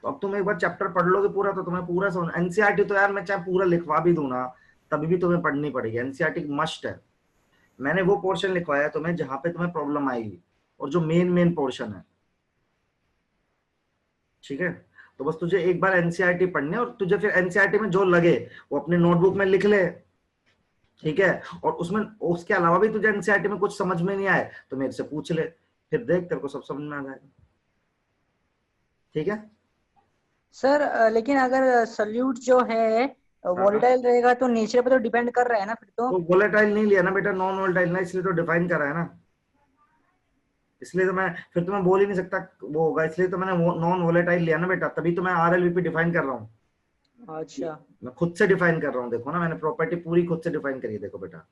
तो अब तुम एक बार चैप्टर पढ़ लोगे पूरा तो तुम्हें पूरा समझ। एनसीईआरटी तो यार मैं चाहे पूरा लिखवा भी दूं ना तभी भी तुम्हें पढ़नी पड़ेगी, एनसीईआरटी मस्ट है। मैंने वो पोर्शन लिखवाया है तुम्हें जहां पे तुम्हें प्रॉब्लम आएगी, और जो मेन मेन पोर्शन है, ठीक है। तो बस तुझे एक बार एनसीईआरटी पढ़ने, और तुझे फिर एनसीईआरटी में जो लगे वो अपने नोटबुक में लिख ले, ठीक है। और उसमें उसके अलावा भी तुझे एनसीईआरटी में कुछ समझ में नहीं आए तो मेरे से पूछ ले, फिर देख तेरे को सब समझ में आ जाएगा, ठीक है। सर लेकिन अगर सल्यूट जो है हाँ, वॉलेटाइल रहेगा तो नेचर पे तो डिपेंड कर रहा है ना फिर तो। तो वोलेटाइल नहीं लिया ना बेटा, नॉन वोलेटाइल ना, इसलिए तो डिफाइन करा है ना। इसलिए तो मैं फिर तो मैं बोल ही नहीं सकता वो होगा, इसलिए तो मैंने नॉन वोलेटाइल लिया ना बेटा, तभी तो मैं आरएलवीपी डिफाइन कर रहा हूँ। अच्छा। मैं खुद से डिफाइन कर रहा हूँ, देखो ना मैंने प्रॉपर्टी पूरी खुद से डिफाइन करी है, देखो बेटा,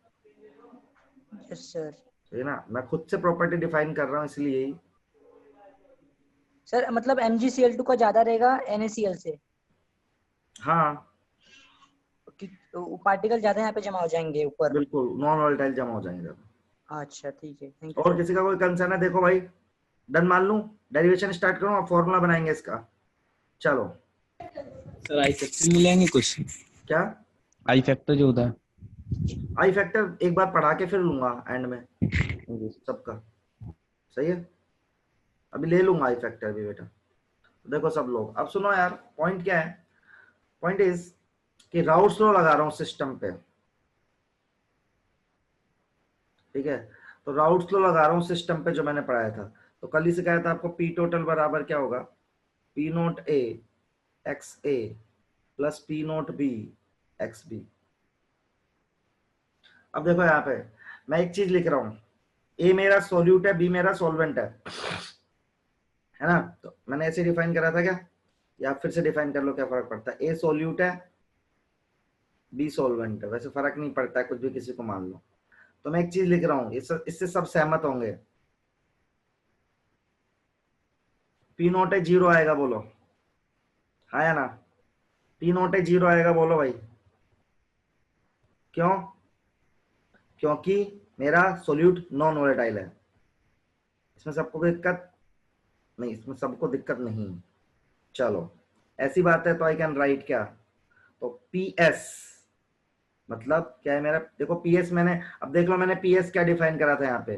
यस सर। ठीक है ना, मैं खुद से प्रॉपर्टी डिफाइन कर रहा हूँ इसलिए ही। सर मतलब MgCl2 का ज्यादा रहेगा NaCl से, हाँ कि पार्टिकल ज्यादा यहाँ पे जमा हो जाएंगे ऊपर। बिल्कुल, नॉन वोलेटाइल जमा हो जाएंगे। अच्छा ठीक है, थैंक यू और सर। किसी का कोई कंसर्न है? देखो भाई, डन मान लूं, डेरिवेशन स्टार्ट करूं, अब फॉर्मूला बनाएंगे इसका। चलो। सर आई फैक्टर मिलेंगे कुछ? क्या? आई फैक्टर जो होता है। आई फैक्टर एक बार पढ़ा के फिर लूंगा एंड में सबका, सही है। अभी ले लूंगा आई फैक्टर भी बेटा। देखो सब लोग अब सुनो यार, पॉइंट क्या है, पॉइंट इज कि राउट्स लॉ लगा रहा हूं सिस्टम पे, ठीक है। तो राउट्स लॉ लगा रहा हूं सिस्टम पे जो मैंने पढ़ाया था। तो कल ही से कहा था आपको, पी टोटल बराबर क्या होगा, P naught A X A plus P naught B X B. अब देखो यहाँ पे मैं एक चीज लिख रहा हूं, ए मेरा सोल्यूट है, बी मेरा सॉल्वेंट है ना। तो मैंने ऐसे डिफाइन करा था क्या, या फिर से डिफाइन कर लो, क्या फर्क पड़ता है, ए सोल्यूट है बी सॉल्वेंट है, वैसे फर्क नहीं पड़ता है, कुछ भी किसी को मान लो। तो मैं एक चीज लिख रहा हूं, इससे सब सहमत होंगे, पी नोट है जीरो आएगा, बोलो हाँ या ना। पी नोट है जीरो आएगा, बोलो भाई। क्यों? क्योंकि मेरा सोल्यूट नॉन वोलेटाइल है। इसमें सबको कोई दिक्कत नहीं, इसमें सबको दिक्कत नहीं। चलो ऐसी बात है तो आई कैन राइट क्या, तो पी एस मतलब क्या है मेरा, देखो पी एस मैंने, अब देख लो मैंने पी एस क्या डिफाइन करा था यहाँ पे,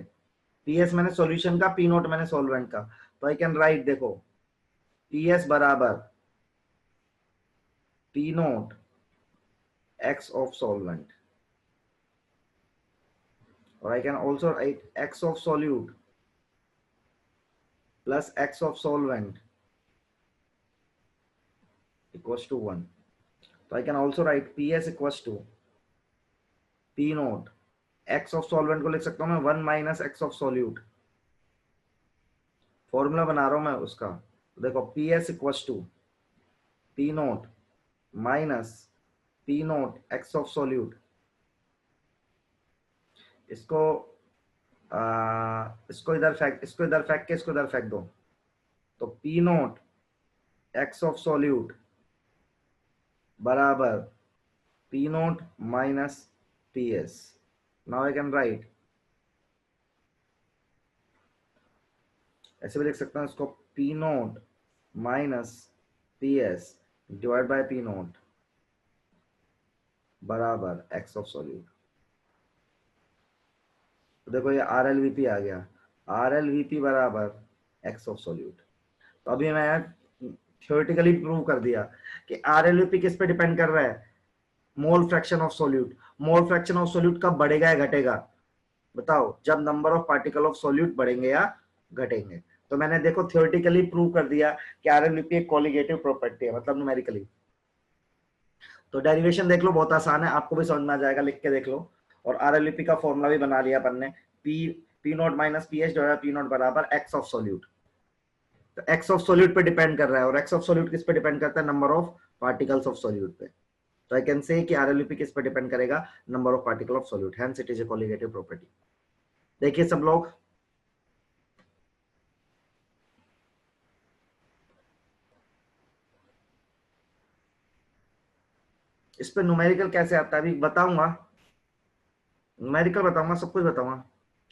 पी एस मैंने सॉल्यूशन का, पी नोट मैंने सॉल्वेंट का। तो आई कैन राइट, देखो पी एस बराबर P note X of solvent, और I can also write X of solute plus X of solvent equals to 1। तो I can also write P S equals to P note X of solvent को लिख सकता हूँ मैं 1 minus X of solute, formula बना रहा हूं मैं उसका। तो देखो P S equals to P note minus P note X of solute, इसको इसको इधर फेंक, इसको इधर फेंक के इसको इधर फेंक दो। तो P note X of solute बराबर P note minus P S. Now I can write, ऐसे भी लिख सकता हूँ इसको, P note minus P S divide by P naught बराबर एक्स ऑफ सॉल्यूट। तो देखो ये आर एल वी पी आ गया, आर एल वी पी बराबर एक्स ऑफ सॉल्यूट। तो अभी मैं थ्योरेटिकली प्रूव कर दिया कि आर एल वी पी किस पे डिपेंड कर रहा है, mole fraction of solute. Mole fraction of solute कब बढ़ेगा या घटेगा, बताओ, जब number of particle of solute बढ़ेंगे या घटेंगे। तो मैंने देखो थ्योरेटिकली प्रूव कर दिया कि आर एल वी पी एक कोलिगेटिव प्रॉपर्टी है, मतलब न्यूमेरिकली। तो डेरिवेशन देख लो, बहुत आसान है, आपको भी समझ में आ जाएगा, लिख के देख लो। और आरएलवीपी का फॉर्मूला भी बना लिया अपन ने, P P note minus P H जो है पी नोट बराबर एक्स ऑफ सॉल्यूट। तो एक्स ऑफ सॉल्यूट पे डिपेंड कर रहा है, और एक्स ऑफ सॉल्यूट किस पे डिपेंड करता है, number of particles of solute पे। तो आई कैन से कि आरएलवीपी किस पे डिपेंड करेगा, number of particle of solute, hence it is a colligative property. देखिए सब लोग, इस पे न्यूमेरिकल कैसे आता है अभी बताऊंगा, न्यूमेरिकल बताऊंगा, सब कुछ बताऊंगा।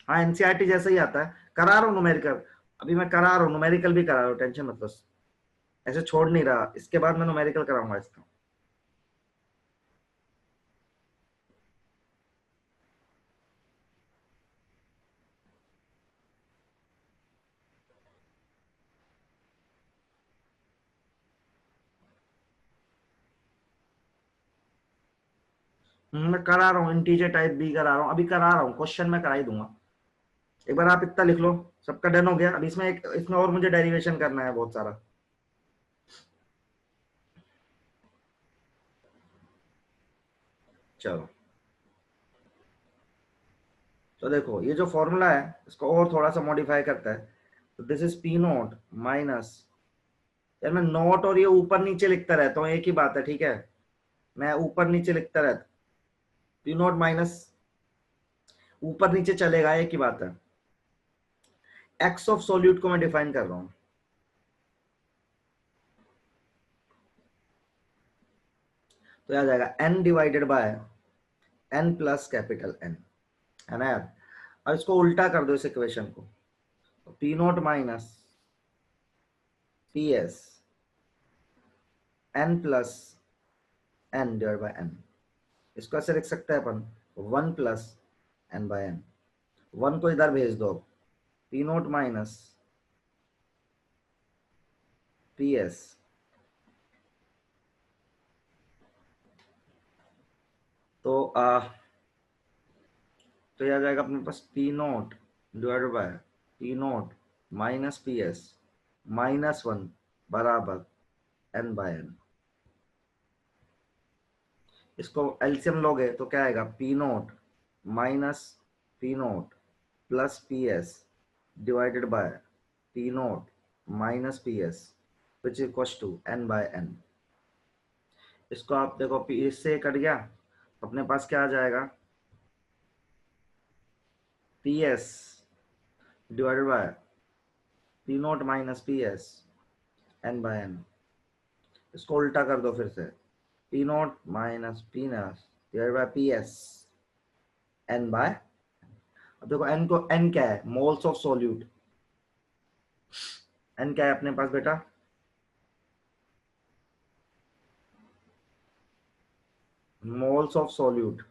हाँ एनसीईआरटी जैसा ही आता है, करा रहा हूँ न्यूमेरिकल, अभी मैं करा रहा हूँ न्यूमेरिकल भी करा रहा हूँ, टेंशन मत लो। ऐसे छोड़ नहीं रहा, इसके बाद मैं न्यूमेरिकल कराऊंगा इसका। मैं करा रहा हूँ, इंटीजर टाइप भी करा रहा हूँ, अभी करा रहा हूँ, क्वेश्चन में करा ही दूंगा। एक बार आप इतना लिख लो, सबका डन हो गया। अब इसमें और मुझे डेरिवेशन करना है बहुत सारा। चलो तो देखो ये जो फॉर्मूला है इसको और थोड़ा सा मॉडिफाई करता है। तो this is P note minus, यार मैं नोट और ये ऊपर नीचे लिखता रहता हूँ, एक ही बात है, ठीक है, मैं ऊपर नीचे लिखता रहता। पी नोट माइनस ऊपर नीचे चलेगा, एक ही बात है। एक्स ऑफ सोल्यूट को मैं डिफाइन कर रहा हूं, तो आ जाएगा n divided by n plus capital N, है ना यार। अब इसको उल्टा कर दो इस इक्वेशन को, तो P note minus P S n plus n divide by n, इसको ऐसे लिख सकते हैं अपन 1 प्लस n बाय n। 1 को इधर भेज दो, P note minus P S, तो यह आ जाएगा अपने पास P naught divided by P note minus P S minus 1 बराबर n बाय n। इसको एलसीएम लोगे तो क्या आएगा, P note minus P naught plus P S divided by P note minus P S which equals to n by n। इसको आप देखो, P इससे कट गया, अपने पास क्या आ जाएगा, P S divided by P note minus P S n by n। इसको उल्टा कर दो फिर से, P note minus P S divided by P S n by, अब देखो n को, n क्या है, मोल्स ऑफ सोल्यूट। n क्या है अपने पास बेटा, मोल्स ऑफ सोल्यूट।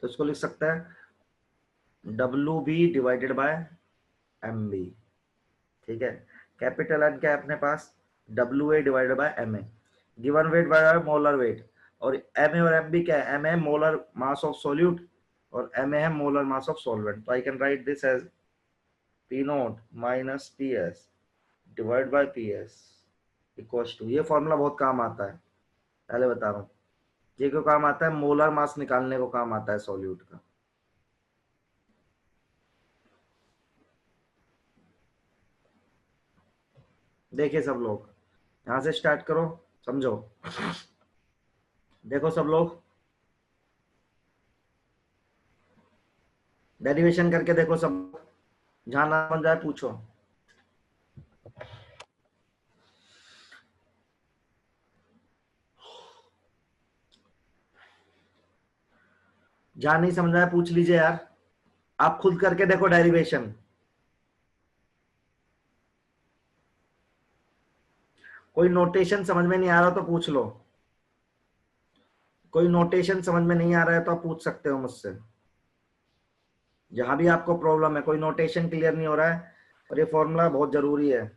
तो इसको लिख सकते हैं W B divided by M B, ठीक है। कैपिटल N क्या है अपने पास, W A divided by M A, given weight by molar weight, और एम ए और एम बी क्या है, M A molar mass of solute और एम ए है मोलर मास ऑफ सॉल्वेंट। तो I can write this as P note minus P S divide by P S equals to, ये formula बहुत काम आता है, पहले बता रहा हूँ, ये क्यों काम आता है, मोलर मास निकालने को काम आता है सॉल्यूट का। देखिए सब लोग यहां से स्टार्ट करो, समझो, देखो सब लोग डेरिवेशन करके देखो सब, जहां ना बन जाए पूछो। जहां नहीं समझ आया पूछ लीजिए यार, आप खुद करके देखो डेरिवेशन। कोई नोटेशन समझ में नहीं आ रहा तो पूछ लो, कोई नोटेशन समझ में नहीं आ रहा है तो आप पूछ सकते हो मुझसे, जहां भी आपको प्रॉब्लम है, कोई नोटेशन क्लियर नहीं हो रहा है, और ये फॉर्मूला बहुत जरूरी है।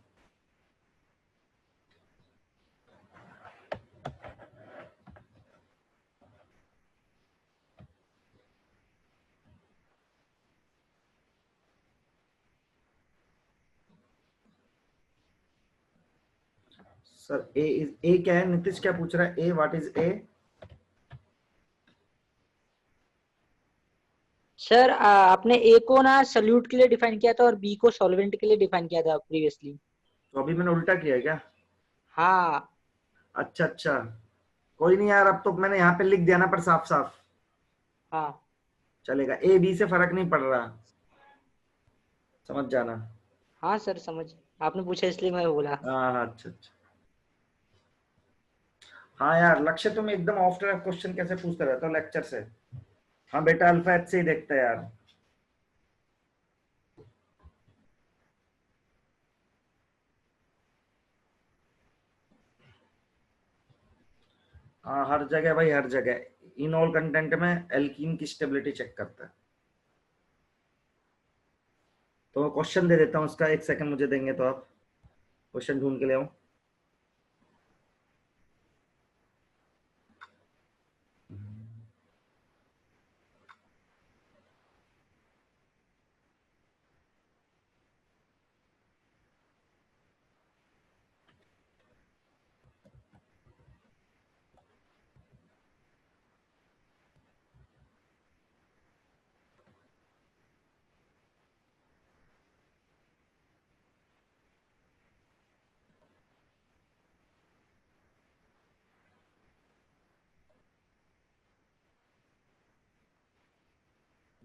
सर ए क्या है, नीतीश क्या पूछ रहा है, ए व्हाट इज ए। सर आपने ए को ना सॉल्यूट के लिए डिफाइन किया था और बी को सॉल्वेंट के लिए डिफाइन किया था प्रीवियसली। तो अभी मैंने उल्टा किया है क्या, हाँ। अच्छा अच्छा, कोई नहीं यार, अब तो मैंने यहाँ पे लिख दिया ना पर साफ साफ, हाँ चलेगा, ए बी से फर्क नहीं पड़ रहा, समझ जाना। हाँ सर समझ, आपने पूछा इसलिए मैं बोला। हाँ हाँ, अच्छा अच्छा। हाँ यार लक्ष्य, तुम एकदम ऑफ ट्रैक क्वेश्चन कैसे पूछते रहते हो लेक्चर से। हाँ बेटा, अल्फा एच से ही देखते हैं यार। हाँ हर जगह भाई, हर जगह इनऑल कंटेंट में एल्कीन की स्टेबिलिटी चेक करता है। तो मैं क्वेश्चन दे देता हूँ उसका, एक सेकंड मुझे देंगे तो आप क्वेश्चन ढूंढ के ले आओ।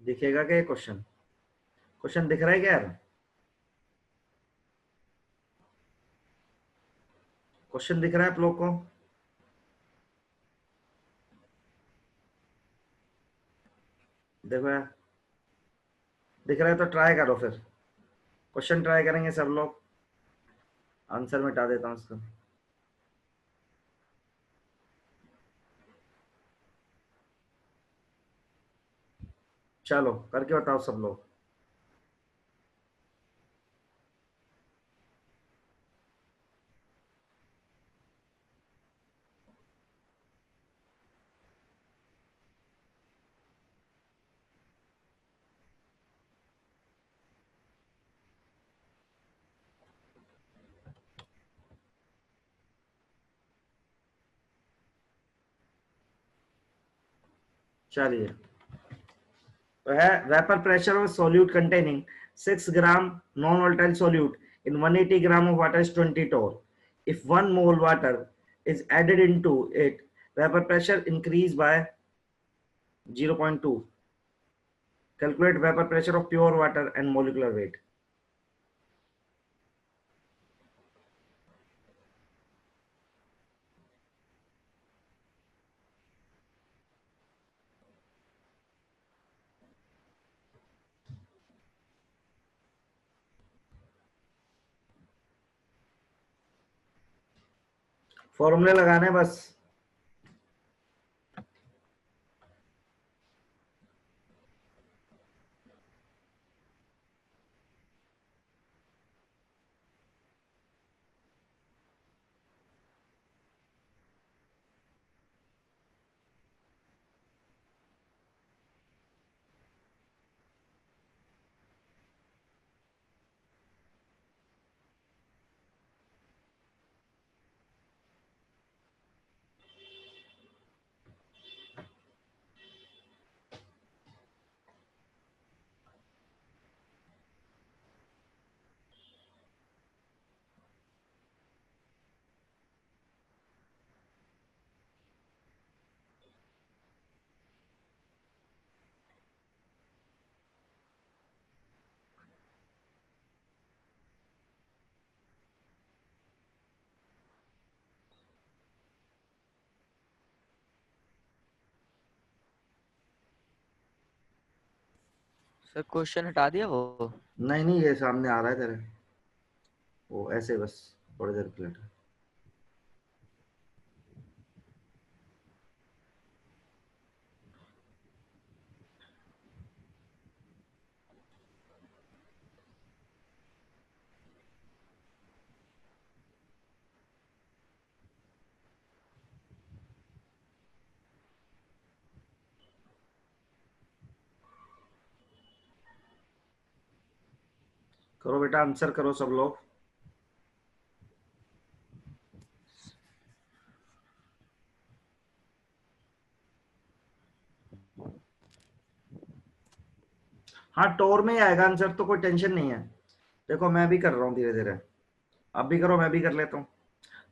दिखेगा क्या क्वेश्चन? क्वेश्चन दिख रहा है क्या यार? क्वेश्चन दिख रहा है आप लोग को? देखो यार, दिख रहा है तो ट्राई करो फिर। क्वेश्चन ट्राई करेंगे सब लोग। आंसर मिटा देता हूँ इसका। चलो करके बताओ सब लोग। चलिए, तो है vapour pressure of solute containing 6 gram non volatile solute in 180 gram of water is 20 torr. If 1 mole water is added into it, vapor pressure increase by 0.2. Calculate vapor pressure of pure water and molecular weight. फॉर्मूले लगाने बस। Sir question हटा दिया वो? नहीं नहीं, ये सामने आ रहा है तेरे, वो ऐसे बस थोड़ी देर के लिए। करो बेटा, आंसर करो सब लोग। हाँ टोर में ही आएगा आंसर, तो कोई टेंशन नहीं है। देखो मैं भी कर रहा हूँ धीरे धीरे, आप भी करो, मैं भी कर लेता हूँ।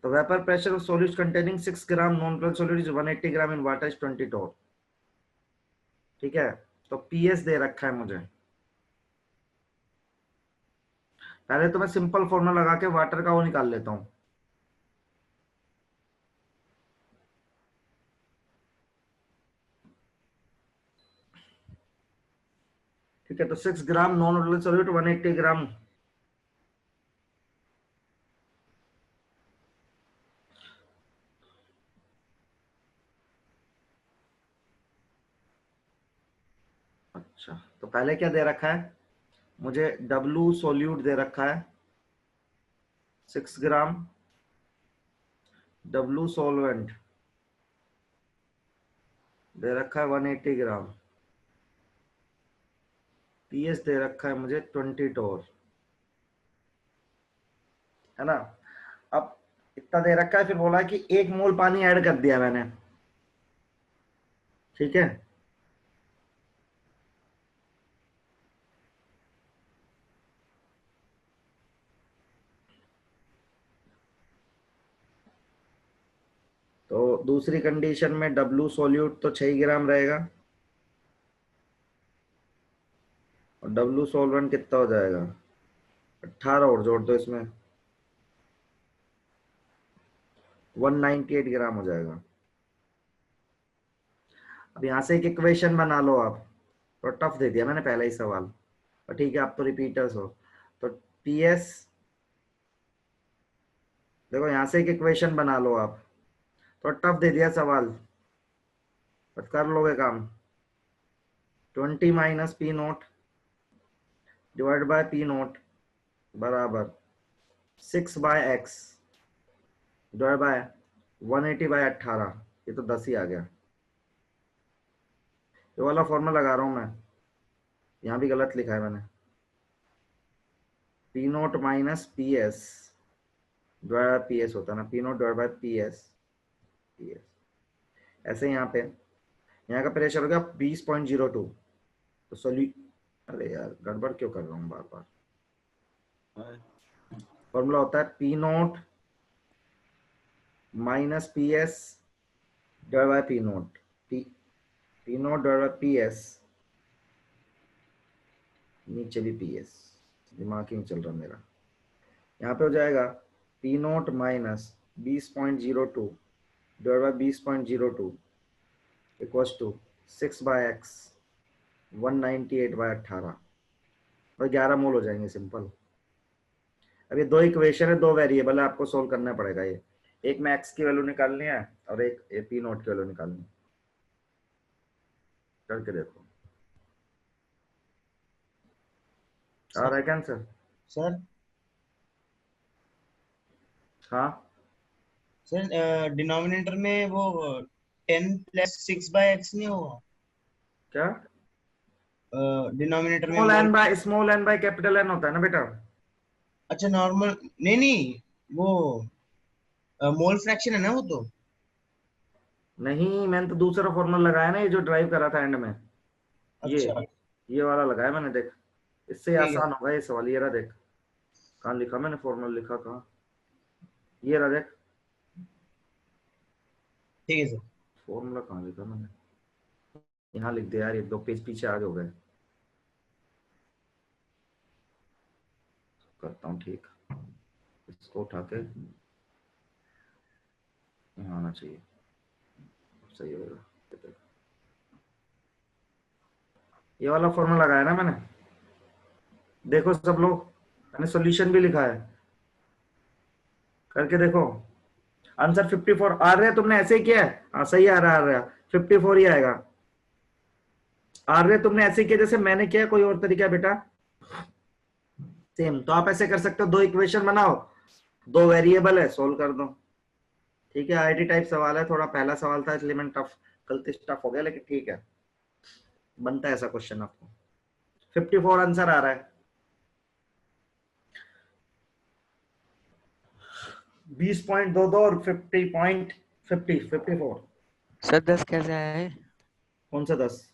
तो vapour pressure of solute containing 6 gram non polar solute is 180 gram in water is 20 टोर। ठीक है, तो पीएस दे रखा है मुझे। पहले तो मैं सिंपल फॉर्मूला लगा के वाटर का वो निकाल लेता हूँ। ठीक है, तो 6 ग्राम नॉन पोलर सॉल्यूट 180 ग्राम। अच्छा, तो पहले क्या दे रखा है मुझे, W सोल्यूट दे रखा है 6 ग्राम, W सॉल्वेंट दे रखा है 180 ग्राम, PS दे रखा है मुझे 20 टोर, है ना। अब इतना दे रखा है, फिर बोला कि 1 मोल पानी ऐड कर दिया मैंने, ठीक है। तो दूसरी कंडीशन में W सोल्यूट तो 6 ग्राम रहेगा, और W सॉल्वेंट कितना हो जाएगा 18, और जोड़ दो इसमें 198 ग्राम हो जाएगा। अब यहां से एक इक्वेशन बना लो आप, तो टफ दे दिया मैंने पहला ही सवाल, और ठीक है आप तो रिपीटर्स हो। तो PS, देखो यहां से एक इक्वेशन बना लो आप, तो टफ दे दिया सवाल, बस कर लोगे काम। 20 minus P note divide by P naught बराबर 6/x डिवाइड बाय 180/18, ये तो 10 ही आ गया। ये वाला फॉर्मूला लगा रहा हूं मैं, यहाँ भी गलत लिखा है मैंने, P note minus P S divide by P S होता है ना, P note divide by P S, ऐसे यहाँ पे यहाँ का प्रेशर हो गया 20.02, तो सोल्यू, अरे यार गड़बड़ क्यों कर रहा हूँ बार बार। फॉर्मूला होता है P note minus P S divide by P note, P note divide by P S, नीचे भी पी एस, दिमाग ही नहीं चल रहा मेरा। यहाँ पे हो जाएगा P note minus 20.02 divide by 20.02 equals to 6/x 198/18, और 11 मोल हो जाएंगे सिंपल। अब ये दो इक्वेशन है, दो वेरिएबल है, आपको सोल्व करना पड़ेगा। ये एक में x की वैल्यू निकालनी है और एक पी नोट की वैल्यू निकालनी है, करके देखो आ रहा है क्या आंसर। सर हाँ सर डिनोमिनेटर में वो 10 + 6/x नहीं होगा? क्या, डिनोमिनेटर में small mole, N by small N by capital N होता है ना बेटा। अच्छा नॉर्मल, नहीं नहीं, वो मोल फ्रैक्शन है ना वो तो। नहीं, मैंने तो दूसरा फॉर्मूला लगाया ना, ये जो ड्राइव करा था एंड में, ये अच्छा ये वाला लगाया मैंने, देख इससे ठीक है आसान होगा ये सवाल। ये रहा देख, कहाँ लिखा मैंने फॉर्मूला, लिखा कहाँ, ये रहा देख, ठीक है सर। फॉर्मूला कहाँ लिखा मैंने, यहाँ लिख दिया यार, ये 2 पेज पीछे आगे हो गए। करता हूँ ठीक, इसको उठा के यहाँ आना चाहिए, सही होगा। ये वाला फॉर्मूला लगाया ना मैंने, देखो सब लोग, मैंने सॉल्यूशन भी लिखा है, करके देखो। आंसर 54 आ रहा है, तुमने ऐसे ही किया है, हाँ सही आ रहा है 54 ही आएगा। आ रहा है तुमने ऐसे किया जैसे मैंने किया, कोई और तरीका है बेटा सेम। तो आप ऐसे कर सकते हो, दो इक्वेशन बनाओ, दो वेरिएबल है, सोल्व कर दो। ठीक है, आईटी टाइप सवाल है थोड़ा, पहला सवाल था इसलिए मैंने टफ, गलती से टफ हो गया, लेकिन ठीक है बनता है ऐसा क्वेश्चन आपको। 54 आंसर आ रहा है, 20.22 और 54। सर 10 कैसे आया है? कौन सा 10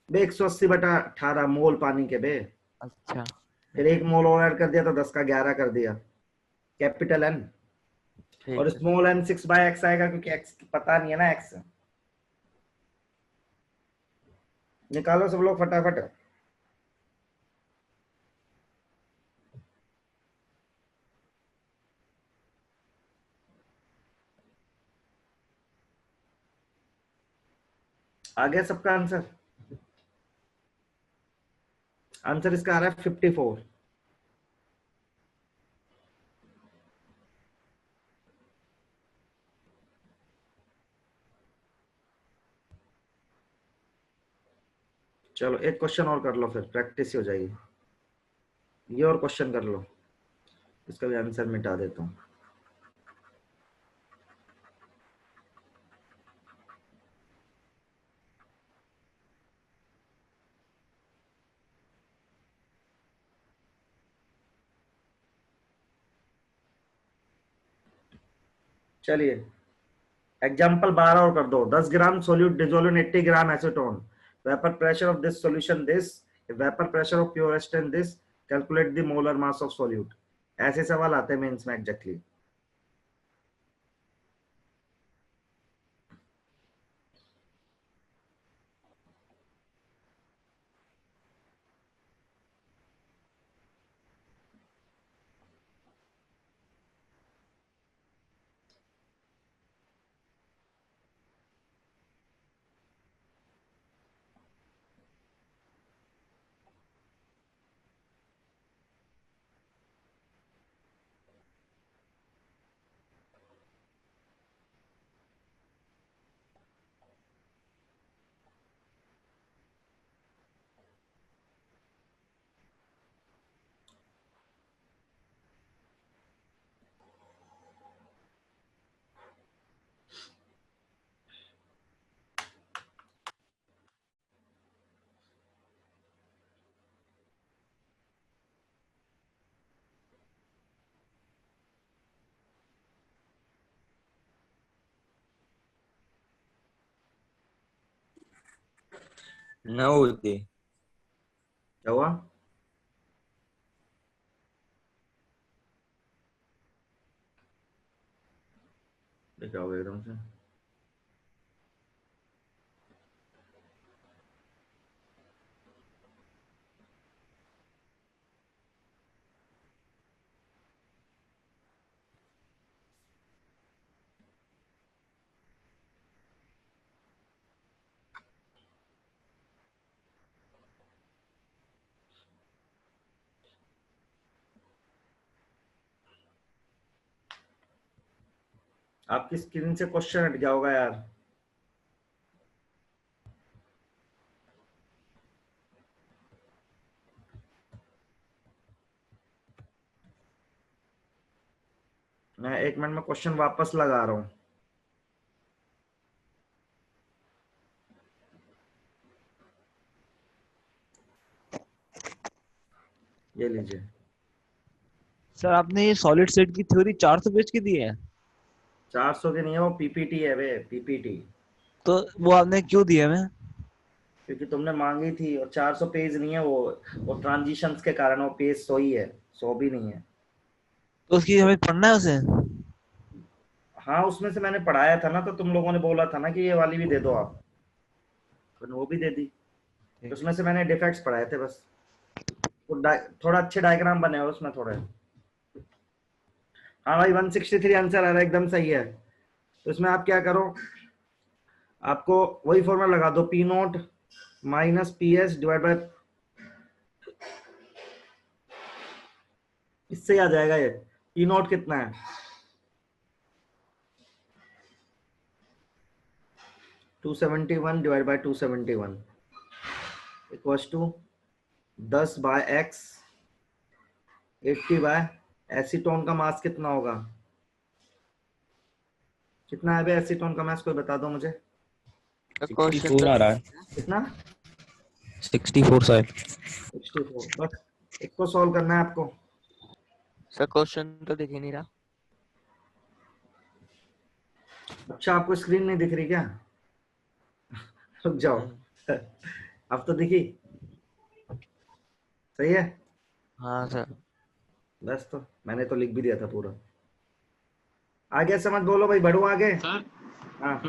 बे, 180/18 मोल पानी के बे, अच्छा फिर 1 मोल और ऐड कर दिया तो 10 का 11 कर दिया, कैपिटल एन, और ठीक है। स्मॉल एन 6/x आएगा, क्योंकि x पता नहीं है ना x। निकालो सब लोग फटाफट। आ गया सबका आंसर, आंसर इसका आ रहा है 54। चलो एक क्वेश्चन और कर लो, फिर प्रैक्टिस हो जाएगी। ये और क्वेश्चन कर लो, इसका भी आंसर मिटा देता हूँ। चलिए एग्जाम्पल 12 और कर दो। 10 gram solute dissolve in 80 gram acetone, vapour pressure of this solution this, vapour pressure of purest in this, calculate the molar mass of solute. ऐसे सवाल आते हैं मेंस में एग्जैक्टली। No, Uday. क्या हुआ? क्या हो गया एकदम से? आपकी स्क्रीन से क्वेश्चन हट गया होगा यार। मैं 1 मिनट में क्वेश्चन वापस लगा रहा हूँ। ये लीजिए। सर आपने ये सॉलिड स्टेट की थ्योरी 400 पेज की दी है? 400 की नहीं है, वो पीपीटी है वे, पीपीटी। तो वो आपने क्यों दी है हमें? क्योंकि तुमने मांगी थी, और 400 पेज नहीं है वो ट्रांजिशंस के कारण वो पेज 100 ही है, 100 भी नहीं है। तो उसकी हमें पढ़ना है उसे? हाँ उसमें से मैंने पढ़ाया था ना, तो तुम लोगों ने बोला था ना कि ये वाली भी दे दो आप, तो वो भी दे दी। तो उसमें से मैंने डिफेक्ट्स पढ़ाए थे बस। तो थोड़ा अच्छे डायग्राम बने हो उसमें थोड़े। हाँ भाई 163 आंसर आ रहा है, एकदम सही है। तो इसमें आप क्या करो, आपको वही फॉर्मूला लगा दो, P note minus P S divide bye, इससे ही आ जाएगा ये। पी नोट कितना है? 271 divide by 271 equals to 10 by X 80 by, acetone का मास कितना होगा? कितना है बे एसीटोन का मास, कोई बता दो मुझे। क्वेश्चन 64 आ रहा है। कितना? 64 साइड। 64। बस इसको सॉल्व करना है आपको। सर क्वेश्चन तो दिख ही नहीं रहा। अच्छा आपको स्क्रीन नहीं दिख रही क्या? रुक जाओ। अब तो दिखी? सही है। हाँ सर। बस तो मैंने तो लिख भी दिया था पूरा। आगे समझ बोलो भाई, बढ़ो आगे। सर हाँ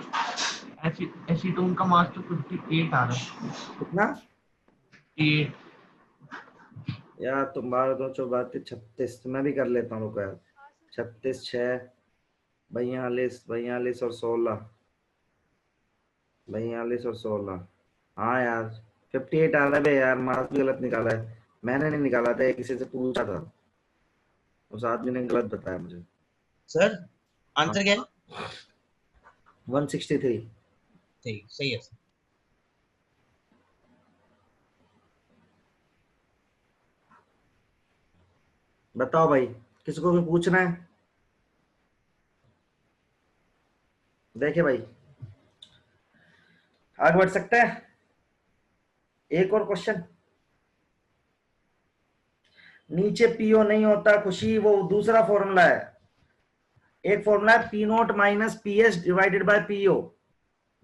एसीटोन का मास तो 58 आ रहा है। कितना? 58। यार तुम 12 2 4 36, मैं भी कर लेता हूँ, रुको यार। 36 6 42 42 और 16, 42 और 16। हाँ यार 58 आ रहा है बे यार, मार्क्स भी गलत निकाला है। मैंने नहीं निकाला था, किसी से पूछा था, उस आदमी ने गलत बताया मुझे। सर आंसर क्या है? 163। सही सही है सर। बताओ भाई, किसको भी पूछना है? देखिए भाई, आगे बढ़ सकते हैं। एक और क्वेश्चन। नीचे पीओ नहीं होता खुशी, वो दूसरा फॉर्मूला है। एक फॉर्मूला है P note minus P S divided bye PO.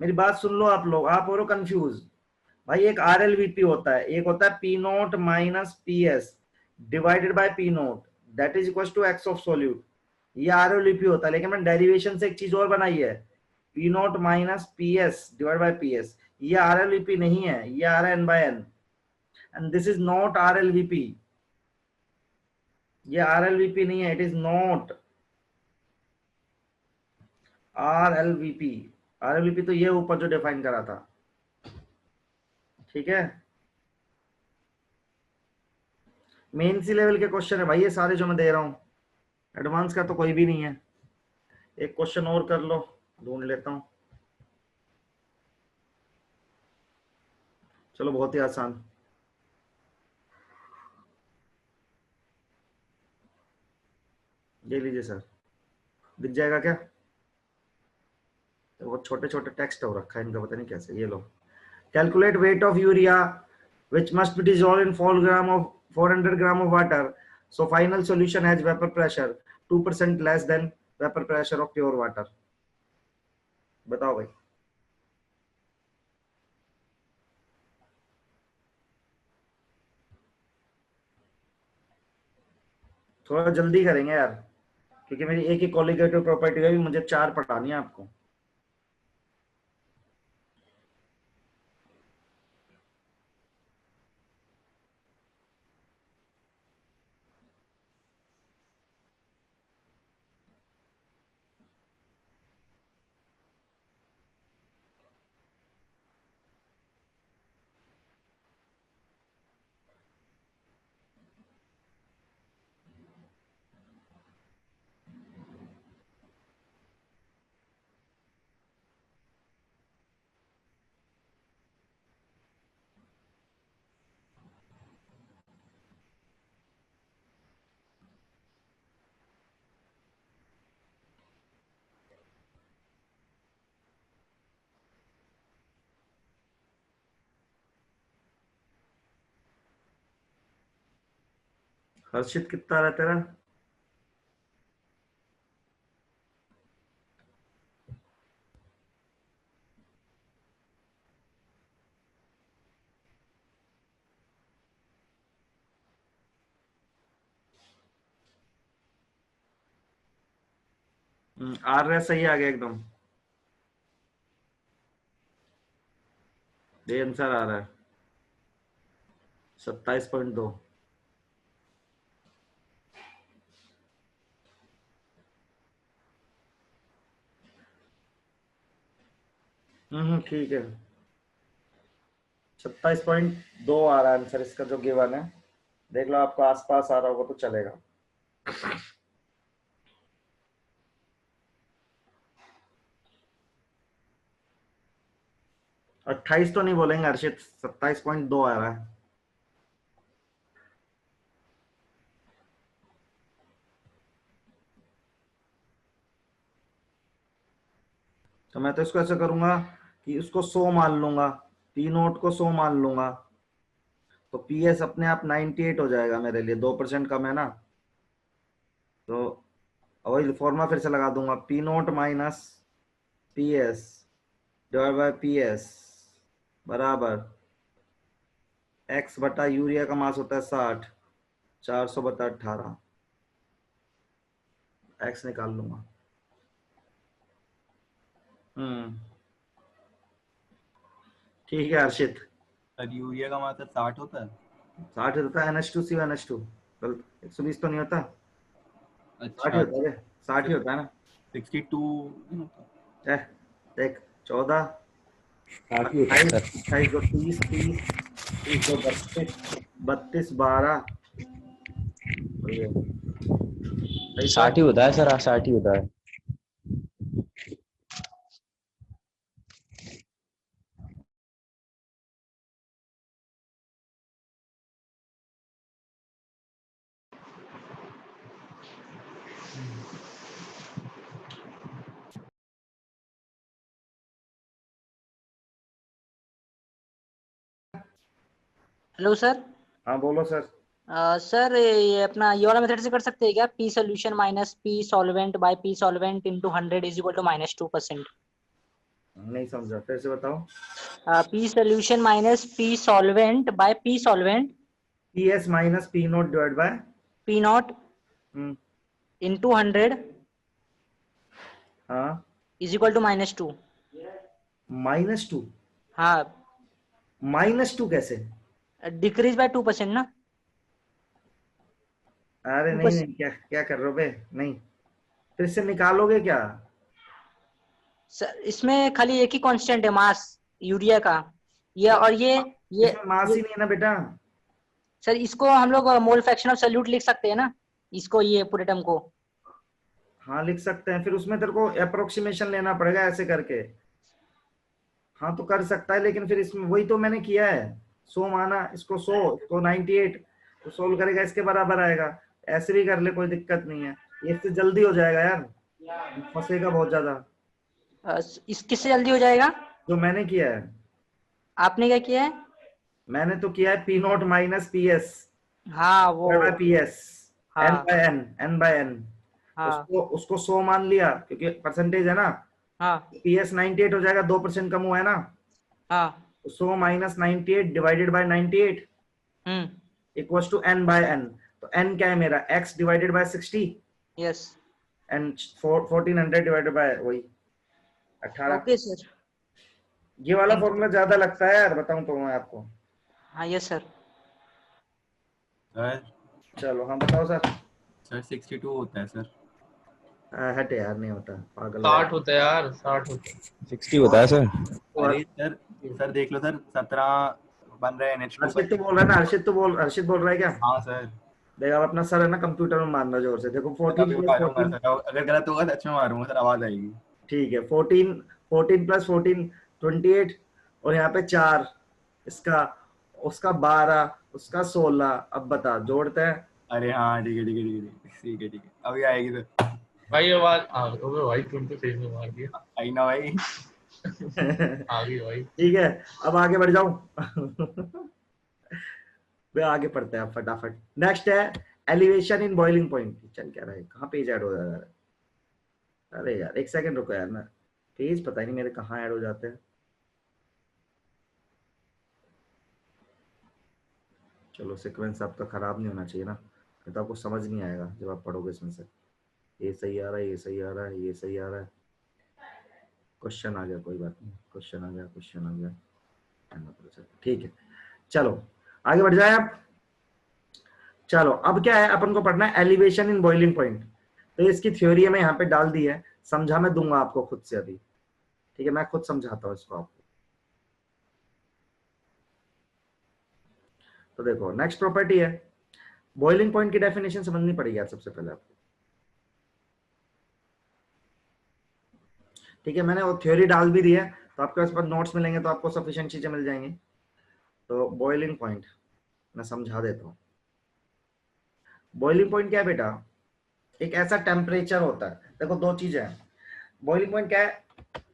मेरी बात सुन लो आप लोग, आप हो रहे कंफ्यूज। भाई एक आर एल वीपी होता है, एक होता है P note minus P S divided by P nought, that is equal to X of solute. ये आर एल वीपी होता है, लेकिन मैंने डेरिवेशन से एक चीज और बनाई है, P note minus P S divide by P S. ये आर एल वीपी नहीं है, ये आ रहा है N by N, and this is not R L VP. ये आर एल वीपी नहीं है, it is not R L VP. R L VP तो ये ऊपर जो डिफाइन करा था, ठीक है। मेन सी लेवल के क्वेश्चन है भाई ये सारे जो मैं दे रहा हूं, एडवांस का तो कोई भी नहीं है। एक क्वेश्चन और कर लो, ढूंढ लेता हूं। चलो बहुत ही आसान, ये लीजिए सर, दिख जाएगा क्या? तो बहुत छोटे छोटे टेक्स्ट हो रखा है इनका, पता नहीं कैसे। ये लो, calculate weight of urea which must be dissolved in 400 gram of water, so final solution has vapor pressure 2% less than vapor pressure of pure water। बताओ भाई। थोड़ा जल्दी करेंगे यार, क्योंकि मेरी एक ही कॉलिगेटिव प्रॉपर्टी है भी, मुझे 4 पढ़ानी है आपको। हर्षित कितना रहा तेरा? आ रहा है, सही आ गया एकदम, ये आंसर आ रहा है 27.2। ठीक है, 27.2 आ रहा है आंसर इसका जो गिवन है। देख लो, आपको आसपास आ रहा होगा तो चलेगा। 28 तो नहीं बोलेंगे हर्षित, 27.2 आ रहा है। तो मैं तो इसको ऐसा करूंगा कि उसको 100 मान लूंगा, पी नोट को 100 मान लूंगा, तो पी एस अपने आप 98 हो जाएगा मेरे लिए, 2% कम है ना। तो वही फॉर्मूला फिर से लगा दूंगा, P note minus P S divide by P S बराबर एक्स बटा यूरिया का मास होता है 60, 400 बटा 18, एक्स निकाल लूंगा। ठीक है हर्षित। सर यूरिया का मात्रा 60 होता है? 60 होता है, NH2CO NH2, गलत 120 तो नहीं होता, 60 ही अच्छा, होता है, 60 ही होता है ना। 62 नहीं होता? देख 14 साथ ही होता है 28 सर। 28 दो 30 30 30 दो 32 32 12, सही तो है। 60 ही होता है सर, 60 ही होता है। Hello sir. हाँ बोलो सर। सर ये अपना ये वाला मेथड से कर सकते हैं क्या? P solution minus P solvent by P solvent into 100 is equal to -2%। नहीं समझा, फिर से बताओ। P solution minus P solvent by P solvent PS minus P nought divide by P nought into 100 हाँ इज इक्वल टू -2। -2। हाँ, -2 कैसे? Decrease by 2% ना। अरे नहीं नहीं, क्या क्या कर रहे हो बे? नहीं, फिर से निकालोगे क्या? सर इसमें खाली एक ही कांस्टेंट है, मास यूरिया का। ये और ये इसमें मास ही नहीं है ना बेटा। सर इसको हम लोग मोल फ्रैक्शन ऑफ सॉल्यूट लिख सकते हैं ना, इसको, ये पूरे टर्म को। हाँ लिख सकते हैं, फिर उसमें तेरे को अप्रोक्सीमेशन लेना पड़ेगा ऐसे करके। हाँ तो कर सकता है, लेकिन फिर इसमें वही तो मैंने किया है। 100 माना, इसको 100, इसको 98, तो सोल्व करेगा इसके बराबर आएगा। ऐसे भी कर ले, कोई दिक्कत नहीं है, ये इससे जल्दी हो जाएगा यार, फंसेगा बहुत ज्यादा। इस किससे जल्दी हो जाएगा? जो मैंने किया है। आपने क्या किया है? मैंने तो किया है P नॉट माइनस PS हाँ वो, बाय PS, हाँ n बाय n। हाँ उसको 100 मान लिया क्योंकि परसेंटेज है ना। हाँ PS 98 हो जाएगा, 2% कम हुआ है ना। हाँ। 100 minus 98 divided by 98 equals to n by n। तो n क्या है मेरा? x divided by 60 yes. And 1400 divided by वही 18। Okay sir. ये वाला फॉर्मूला ज्यादा लगता है यार, बताऊं तो मैं आपको। हाँ यस सर। सर चलो हाँ बताओ सर। सर 62 होता है सर। हटे यार, नहीं होता, पागल 60 होता है यार, 60 होता है। 60 होता है सर। अरे सर देख लो सर, 17 बन रहे हैं NH2 हर्षित तो बोल रहा है ना, हर्षित बोल रहा है क्या? हाँ सर। देखो अब अपना सर है ना, कंप्यूटर में मारना जोर से। देखो मैं कभी 14 प्लस मारूंगा 14, सर, अगर गलत होगा सच में मारूंगा सर, आवाज आएगी। ठीक है 14 प्लस 14 28, और यहाँ पे 4, इसका उसका 12, उसका 16। अब बता, जोड़ते हैं। अरे हाँ ठीक है ठीक है ठीक है ठीक है ठीक है, अभी आएगी सर। भाई आवाज आ गई भाई, तुम तो सही में मार दिया। आई ना भाई। आ गई भाई। ठीक है, अब आगे बढ़ जाऊं। वे आगे पढ़ते हैं फटाफट। नेक्स्ट है एलिवेशन इन बॉइलिंग पॉइंट। चल क्या रहा है, कहाँ पेज ऐड हो जा रहा है? अरे यार एक सेकंड रुको यार, ना पेज पता ही नहीं मेरे कहाँ ऐड हो जाते हैं। चलो सीक्वेंस आपका खराब नहीं होना चाहिए ना, तो आपको समझ नहीं आएगा जब आप पढ़ोगे इसमें से। ये सही आ रहा है, ये सही आ रहा है, ये सही आ रहा है। क्वेश्चन आ गया, कोई बात नहीं, क्वेश्चन आ गया। ठीक है चलो आगे बढ़ जाए आप। चलो अब क्या है, अपन को पढ़ना है एलिवेशन इन बॉइलिंग पॉइंट। तो इसकी थ्योरी मैं यहाँ पे डाल दी है, समझा मैं दूंगा आपको खुद से अभी। ठीक है, मैं खुद समझाता हूँ इसको आपको। तो देखो नेक्स्ट प्रॉपर्टी है, बॉइलिंग पॉइंट की डेफिनेशन समझनी पड़ेगी यार सबसे पहले आपको। ठीक है, मैंने वो थ्योरी डाल भी दी है, तो आपके पास नोट्स मिलेंगे तो आपको सफिशिएंट चीजें मिल जाएंगी। तो बॉइलिंग पॉइंट मैं समझा देता हूँ। बॉइलिंग पॉइंट क्या है बेटा? एक ऐसा टेम्परेचर होता है। देखो दो चीजें हैं। बॉइलिंग पॉइंट क्या है?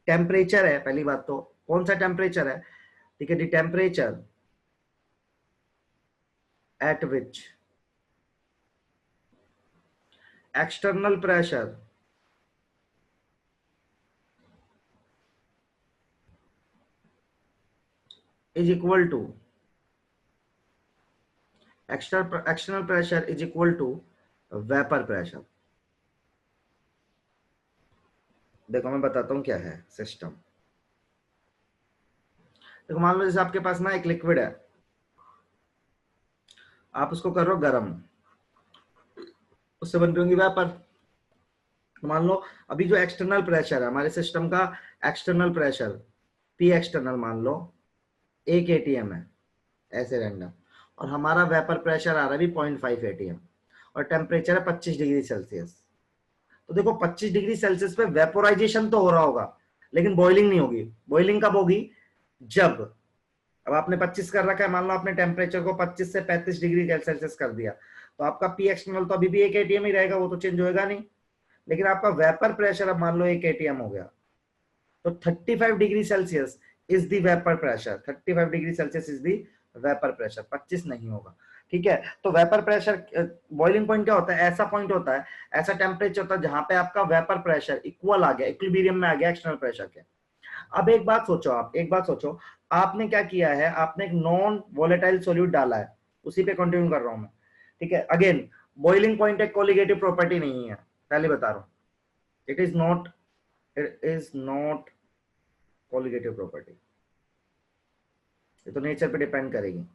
टेम्परेचर है पहली बात तो। कौन सा टेम्परेचर है? ठीक है, the temperature at which external pressure is equal to external pressure is equal to vapor pressure। देखो मैं बताता हूं क्या है सिस्टम। देखो मान लो जैसे आपके पास ना एक लिक्विड है, आप उसको कर रहे हो गर्म, उससे बन रही होंगी वेपर। तो मान लो अभी जो एक्सटर्नल प्रेशर है हमारे सिस्टम का, एक्सटर्नल प्रेशर P एक्सटर्नल मान लो 1 atm है ऐसे रैंडम, और हमारा वेपर प्रेशर आ रहा है भी 0.5 atm, और टेम्परेचर है 25 डिग्री सेल्सियस। तो देखो 25 डिग्री सेल्सियस पे वेपोराइजेशन तो हो रहा होगा, लेकिन बॉइलिंग नहीं होगी। बॉइलिंग कब होगी? जब, अब आपने 25 कर रखा है, मान लो आपने टेम्परेचर को 25 से 35 डिग्री सेल्सियस कर दिया, तो आपका P एक्सटर्नल तो अभी भी 1 atm ही रहेगा, वो तो चेंज होएगा नहीं। लेकिन आपका वेपर प्रेशर अब मान लो 1 atm हो गया, तो 35 degree Celsius is the vapor pressure। 35 degree Celsius is the vapour pressure 25 नहीं होगा। ठीक है, तो वेपर प्रेशर, बॉइलिंग पॉइंट क्या होता है? ऐसा पॉइंट होता है, ऐसा टेम्परेचर होता है जहां पे आपका वेपर प्रेशर इक्वल आ गया, इक्विलिब्रियम में आ गया एक्सटर्नल प्रेशर के। अब एक बात सोचो, आपने क्या किया है, आपने एक नॉन वोलेटाइल सॉल्यूट डाला है, उसी पे कंटिन्यू कर रहा हूं मैं। ठीक है, अगेन बॉइलिंग पॉइंट एक कोलिगेटिव प्रॉपर्टी नहीं है, पहले बता रहा हूं, it is not colligative property, ये तो नेचर पे डिपेंड करेगी,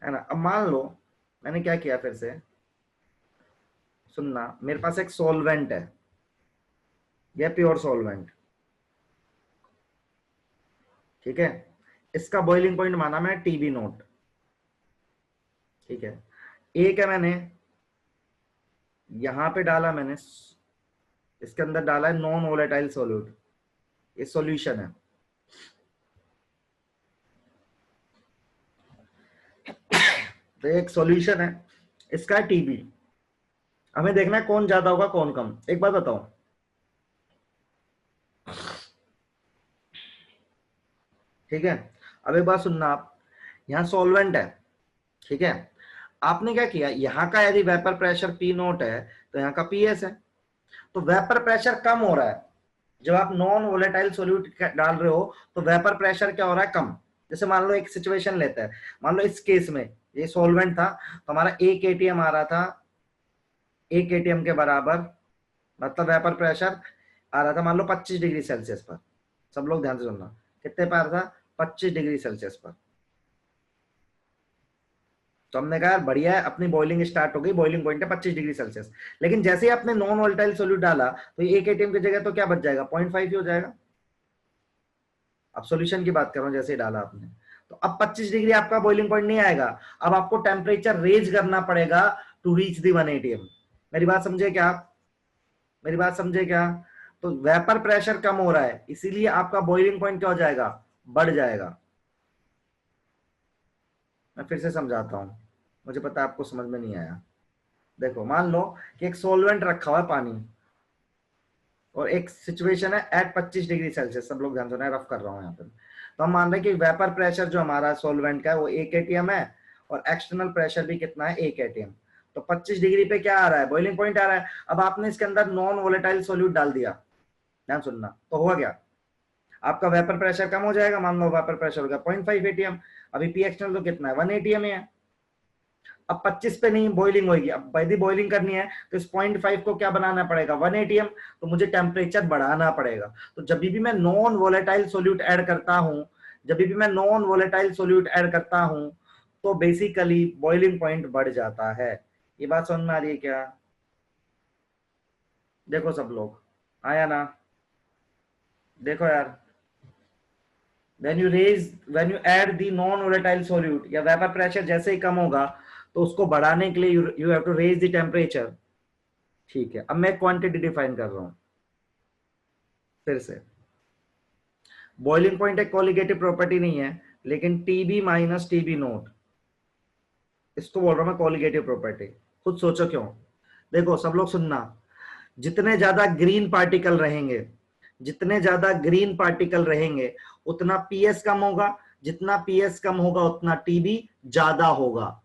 है ना। अब मान लो मैंने क्या किया, फिर से सुनना, मेरे पास एक सॉल्वेंट है, यह प्योर सॉल्वेंट, ठीक है, इसका बॉइलिंग पॉइंट माना मैं TB नोट। ठीक है, एक है, मैंने यहां पे डाला, मैंने इसके अंदर डाला है नॉन वोलेटाइल सॉल्यूट, ये सॉल्यूशन है। तो एक सॉल्यूशन है, इसका है TB, हमें देखना है कौन ज्यादा होगा कौन कम। एक बात बताओ, ठीक है, अब एक बात सुनना, आप यहाँ सॉल्वेंट है, ठीक है, आपने क्या किया, यहाँ का यदि वेपर प्रेशर P नोट है तो यहाँ का PS है, तो वेपर प्रेशर कम हो रहा है जब आप नॉन वोलेटाइल सॉल्यूट डाल रहे हो, तो वेपर प्रेशर क्या हो रहा है, कम। जैसे मान लो एक सिचुएशन लेते हैं, मान लो इस केस में ये सॉल्वेंट था, तो हमारा 1 atm आ रहा था, 1 atm के बराबर, मतलब वेपर प्रेशर आ रहा था मान लो 25 डिग्री सेल्सियस पर। सब लोग ध्यान से सुनना, कितने पर आ रहा था, 25 डिग्री सेल्सियस पर। तो हमने कहा बढ़िया है, अपनी बॉइलिंग स्टार्ट हो गई, बॉइलिंग पॉइंट है 25 डिग्री सेल्सियस, लेकिन जैसे ही आपने नॉन वोलेटाइल सॉल्यूट डाला तो ये 1 atm की जगह तो क्या बच जाएगा, 0.5 ही हो जाएगा। अब सॉल्यूशन की बात कर रहा हूं, जैसे ही डाला आपने, तो अब 25 डिग्री आपका बॉइलिंग पॉइंट नहीं आएगा, अब आपको टेम्परेचर रेज करना पड़ेगा टू रीच दी 1 atm। मेरी बात समझे क्या आप, मेरी बात समझे क्या? तो वेपर प्रेशर कम हो रहा है, इसीलिए आपका बॉइलिंग पॉइंट क्या हो जाएगा, बढ़ जाएगा। मैं फिर से समझाता हूं, मुझे पता है आपको समझ में नहीं आया। देखो, मान लो कि एक सॉल्वेंट रखा हुआ है पानी, और एक सिचुएशन है एट 25 डिग्री सेल्सियस, सब लोग ध्यान से, रफ कर रहा हूं यहाँ पे। तो हम मान रहे हैं कि वेपर प्रेशर जो हमारा सॉल्वेंट का है वो 1 atm है, और एक्सटर्नल प्रेशर भी कितना है, 1 atm। तो 25 डिग्री पे क्या आ रहा है, बॉइलिंग पॉइंट आ रहा है। अब आपने इसके अंदर नॉन वोलेटाइल सॉल्यूट डाल दिया, ध्यान सुनना, तो हुआ क्या, आपका वेपर प्रेशर कम हो जाएगा, मान लो वेपर प्रेशर हो गया 0.5 atm, अभी P एक्सटर्नल तो कितना है, 1 atm है। अब 25 पे नहीं बॉइलिंग होगी, अब यदि बॉइलिंग करनी है तो इस 0.5 को क्या बनाना पड़ेगा, 1 atm, तो मुझे टेम्परेचर बढ़ाना पड़ेगा। तो जब भी मैं नॉन वोलेटाइल सॉल्यूट ऐड करता हूं, तो बेसिकली बॉइलिंग पॉइंट बढ़ जाता है। ये बात समझ में आ रही है क्या? देखो सब लोग, आया ना, देखो यार, when you add the non volatile solute, या वेपर प्रेशर जैसे ही कम होगा तो उसको बढ़ाने के लिए you have to raise the temperature। ठीक है, अब मैं क्वांटिटी डिफाइन कर रहा हूं फिर से। बॉइलिंग पॉइंट एक कोलिगेटिव प्रॉपर्टी नहीं है, लेकिन TB माइनस TB नोट, इसको बोल रहा हूं मैं कोलिगेटिव प्रॉपर्टी। खुद सोचो क्यों। देखो सब लोग सुनना, जितने ज्यादा ग्रीन पार्टिकल रहेंगे उतना PS कम होगा, जितना PS कम होगा उतना TB ज्यादा होगा।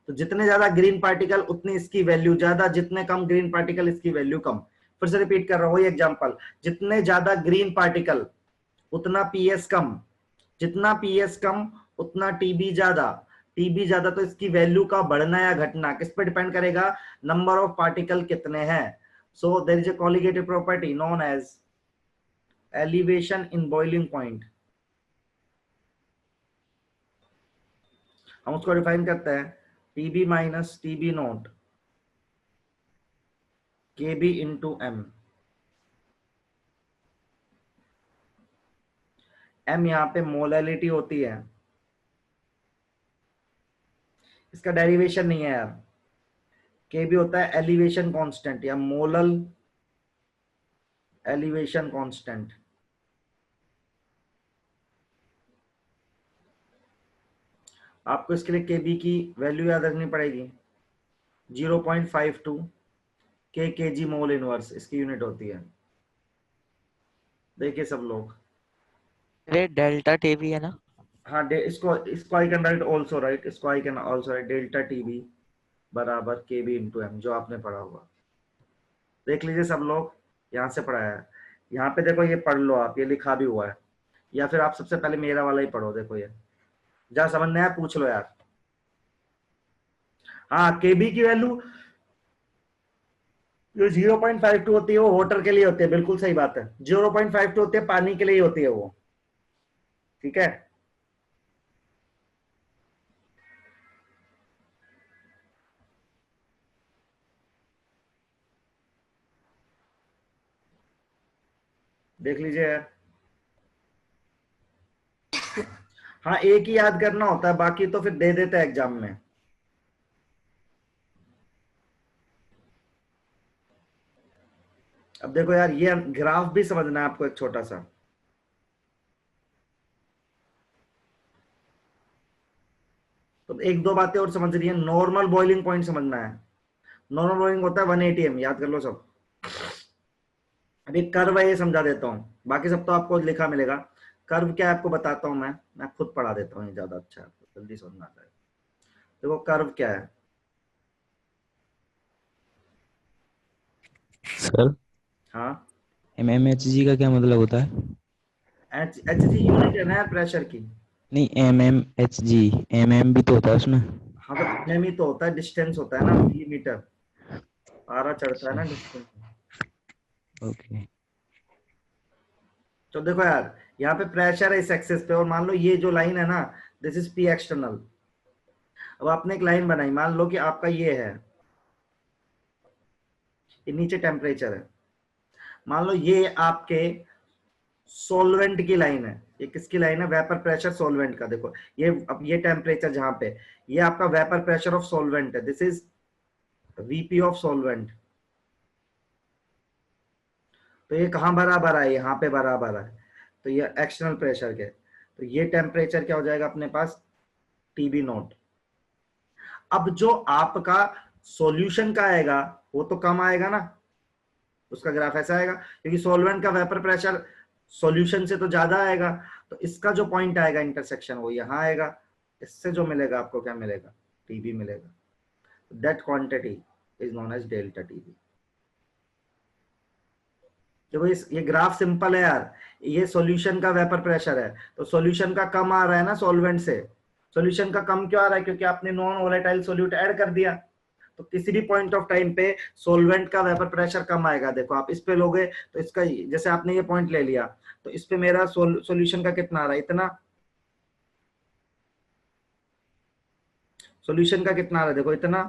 तो जितने ज्यादा ग्रीन पार्टिकल उतनी इसकी वैल्यू ज्यादा, जितने कम ग्रीन पार्टिकल इसकी वैल्यू कम। फिर से रिपीट कर रहा हूं, वही एग्जांपल, जितने ज्यादा ग्रीन पार्टिकल उतना PS कम, जितना PS कम उतना TB ज्यादा, TB ज्यादा, तो इसकी वैल्यू का बढ़ना या घटना किस पे डिपेंड करेगा, नंबर ऑफ पार्टिकल कितने हैं। So there is a colligative property known as elevation in boiling point. हम उसको डिफाइन करते हैं TB minus TB nought KB into M। M यहाँ पे मोलैलिटी होती है, इसका डेरिवेशन नहीं है यार। KB होता है एलिवेशन कांस्टेंट या मोलल एलिवेशन कांस्टेंट। आपको इसके लिए KB की वैल्यू याद रखनी पड़ेगी, 0.52 kg मोल इनवर्स इसकी यूनिट होती है। देखिए सब लोग, अरे डेल्टा टीवी है ना? हाँ इसको I can write also write, इसको I can also write delta TB बराबर के बी इंटू एम, जो आपने पढ़ा होगा। देख लीजिए सब लोग, यहाँ से पढ़ाया है। यहाँ पे देखो ये पढ़ लो आप, ये लिखा भी हुआ है, या फिर आप सबसे पहले मेरा वाला ही पढ़ो। देखो ये जहाँ समझ में आया पूछ लो यार। हाँ केबी की वैल्यू जो 0.52 होती है वो वाटर के लिए होती है, बिल्कुल सही बात है। 0.52 होती है पानी के लिए होती है वो, ठीक है। देख लीजिए यार। हाँ एक ही याद करना होता है, बाकी तो फिर दे देते हैं एग्जाम में। अब देखो यार ये ग्राफ भी समझना है आपको एक छोटा सा। तो एक दो बातें और समझ रही है। नॉर्मल बॉइलिंग पॉइंट समझना है। नॉर्मल बॉइलिंग होता है 180 m, याद कर लो सब। अभी कर्व है ये समझा देता हूँ, बाकी सब तो आपको लिखा मिलेगा। कर्व क्या है आपको बताता हूँ मैं खुद पढ़ा देता हूँ, ये ज्यादा अच्छा है, जल्दी समझना आता है। देखो कर्व क्या है सर। हाँ MMHG का क्या मतलब होता है? एच जी यूनिट है ना प्रेशर की। नहीं, MMHG, MM भी तो होता है उसमें। हाँ तो एम ही तो होता है, डिस्टेंस होता है ना, मिलीमीटर पारा चढ़ता है ना डिस्टेंस। ओके। तो देखो यार यहाँ पे प्रेशर है इस एक्सिस पे, और मान लो ये जो लाइन है ना, दिस इज पी एक्सटर्नल। अब आपने एक लाइन बनाई, मान लो कि आपका ये है, ये नीचे टेम्परेचर है। मान लो ये आपके सॉल्वेंट की लाइन है। ये किसकी लाइन है? वेपर प्रेशर सॉल्वेंट का। देखो ये अब ये टेम्परेचर जहां पे, ये आपका वेपर प्रेशर ऑफ सॉल्वेंट है, this is VP of solvent. तो ये कहाँ बराबर है? यहाँ पे बराबर है। तो ये एक्सटर्नल प्रेशर के, तो ये टेम्परेचर क्या हो जाएगा अपने पास? TB note. अब जो आपका सॉल्यूशन का आएगा वो तो कम आएगा ना, उसका ग्राफ ऐसा आएगा, क्योंकि सॉल्वेंट का वेपर प्रेशर सॉल्यूशन से तो ज्यादा आएगा। तो इसका जो पॉइंट आएगा इंटरसेक्शन वो यहाँ आएगा। इससे जो मिलेगा आपको क्या मिलेगा? टीबी मिलेगा। That quantity is known as delta TB. देखो ये ग्राफ सिंपल है यार। ये सॉल्यूशन का वेपर प्रेशर है, तो सॉल्यूशन का कम आ रहा है ना सॉल्वेंट से। सॉल्यूशन का कम क्यों आ रहा है? क्योंकि आपने नॉन वोलेटाइल सॉल्यूट ऐड कर दिया। तो किसी भी पॉइंट ऑफ टाइम पे सॉल्वेंट का वेपर प्रेशर कम आएगा। देखो आप इस पे लोगे तो इसका, जैसे आपने ये पॉइंट ले लिया, तो इस पे मेरा सॉल्यूशन का कितना आ रहा है? इतना। सॉल्यूशन का कितना आ रहा है? देखो इतना।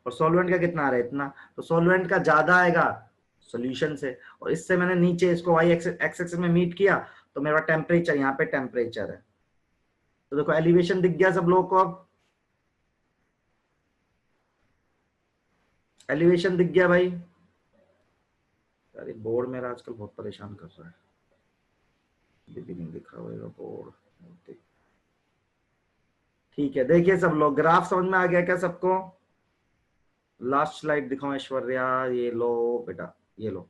और सॉल्वेंट का कितना आ रहा है? इतना। तो सॉल्वेंट का ज्यादा आएगा सॉल्यूशन से। और इससे मैंने नीचे इसको वाई एक्सिस में मीट किया, तो मेरा टेम्परेचर, यहाँ पे टेम्परेचर है। तो देखो एलिवेशन दिख गया सब लोगों को। अब एलिवेशन दिख गया भाई। अरे बोर्ड मेरा आजकल बहुत परेशान कर रहा है, ये भी नहीं दिखा होगा बोर्ड। ठीक है, देखिए सब लोग, ग्राफ समझ में आ गया क्या सबको? लास्ट स्लाइड दिखाओ ऐश्वर्या। ये लो बेटा, ये लो।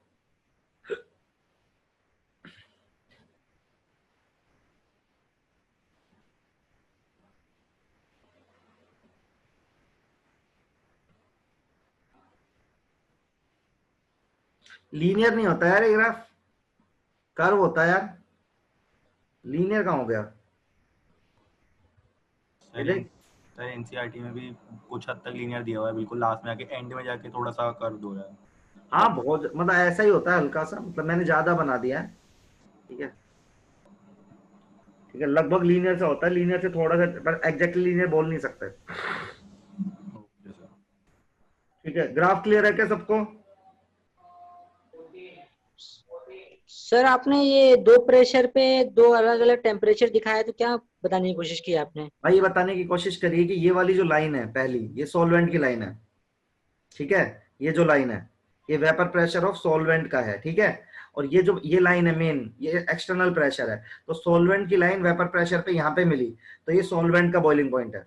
लीनियर नहीं होता यार ये ग्राफ, कर्व होता है यार। लीनियर कहाँ हो गया? सर एनसीईआरटी में भी कुछ हद तक लीनियर दिया हुआ है, बिल्कुल लास्ट में आके एंड में जाके थोड़ा सा कर्व हो रहा है। हाँ बहुत, मतलब ऐसा ही होता है हल्का सा, मतलब मैंने ज्यादा बना दिया है। ठीक है, ठीक है, लगभग लीनियर से होता है, लीनियर से थोड़ा सा, पर एग्जैक्टली लीनियर बोल नहीं सकते। Okay sir. ठीक है, ग्राफ क्लियर है क्या सबको? सर आपने ये दो प्रेशर पे दो अलग अलग टेम्परेचर दिखाया, तो क्या बताने की कोशिश की आपने? भाई ये बताने की कोशिश करिए कि ये वाली जो लाइन है पहली, ये सॉल्वेंट की लाइन है। ठीक है, ये जो लाइन है ये वेपर प्रेशर ऑफ सॉल्वेंट का है। ठीक है, और ये जो ये लाइन है मेन, ये एक्सटर्नल प्रेशर है। तो सॉल्वेंट की लाइन वेपर प्रेशर पे यहाँ पे मिली, तो ये सॉल्वेंट का बॉइलिंग पॉइंट है।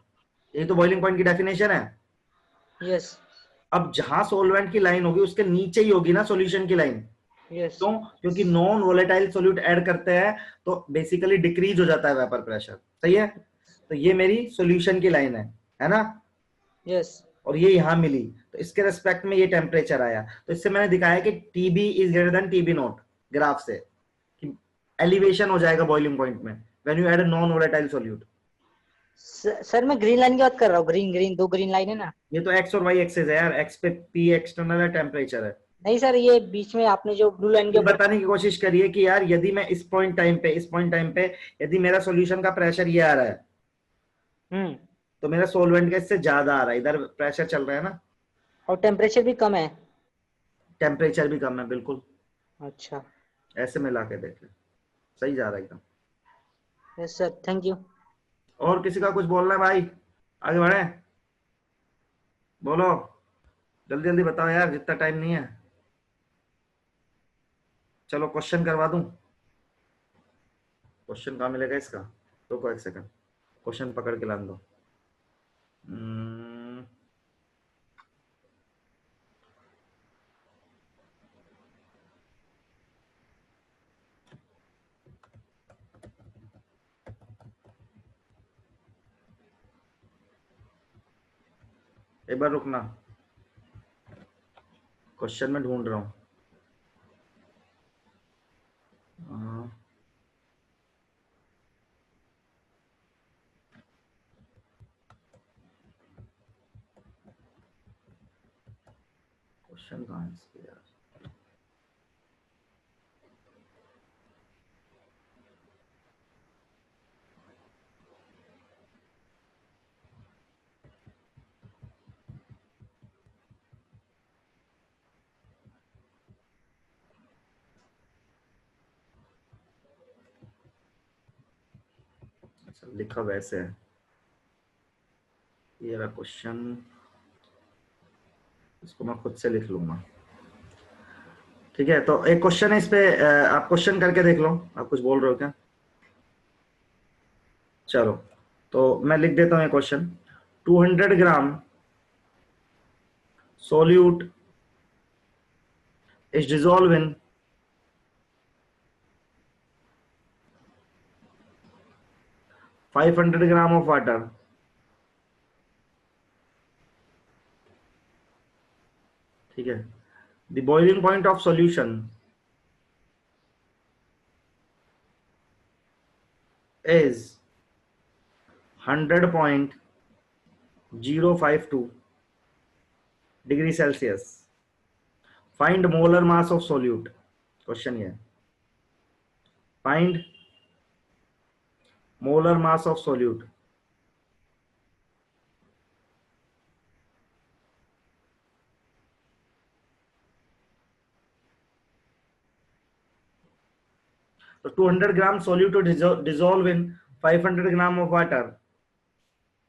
ये तो बॉइलिंग पॉइंट की डेफिनेशन है। यस। अब जहां सॉल्वेंट की लाइन होगी उसके नीचे ही होगी ना सॉल्यूशन की लाइन। यस क्यों? क्योंकि नॉन वोलेटाइल सॉल्यूट ऐड करते हैं तो बेसिकली डिक्रीज हो जाता है वेपर प्रेशर। सही है, तो ये मेरी सॉल्यूशन की लाइन है ना, यस और ये यहां मिली, तो इसके रेस्पेक्ट में ये टेम्परेचर आया। तो इससे मैंने दिखाया कि TB is greater than TB naught graph से, कि एलिवेशन हो जाएगा बॉइलिंग पॉइंट में when you add a non volatile solute. Sir मैं ग्रीन लाइन की बात कर रहा हूँ, ग्रीन ग्रीन 2 ग्रीन लाइन है ना। ये तो एक्स और वाई एक्सेस है यार, एक्स पे पी एक्सटर्नल है, टेम्परेचर है। नहीं सर, ये बीच में आपने जो ब्लू लाइन के ये ऊपर। बताने की कोशिश करिए कि यार यदि मैं इस पॉइंट टाइम पे यदि मेरा सॉल्यूशन का प्रेशर ये आ रहा है तो मेरा सॉल्वेंट का इससे ज्यादा आ रहा है, इधर प्रेशर चल रहा है ना, और टेम्परेचर भी कम है। टेम्परेचर भी कम है, बिल्कुल अच्छा ऐसे मिला के देख ले, सही जा रहा है एकदम। Yes sir, thank you. और किसी का कुछ बोलना है भाई, आगे बढ़े, बोलो जल्दी जल्दी बताओ यार, जितना टाइम नहीं है। चलो क्वेश्चन करवा दूं, क्वेश्चन कहाँ मिलेगा इसका, रुको एक सेकंड, क्वेश्चन पकड़ के ला दो। एक बार रुकना, क्वेश्चन में ढूंढ रहा हूँ। क्वेश्चन कहाँ है इसके यार, अच्छा लिखा वैसे है, ये रहा क्वेश्चन, इसको मैं खुद से लिख लूंगा। ठीक है, तो एक क्वेश्चन है इस पे, आप क्वेश्चन करके देख लो, आप कुछ बोल रहे हो क्या? चलो तो मैं लिख देता हूँ ये question. 200 gram solute is dissolved in 500 gram of water. ठीक है, the boiling point of solution is 100.052 degree Celsius. Find molar mass of solute. Question ये, find molar mass of solute. So 200 gram solute to dissolve in 500 gram of water.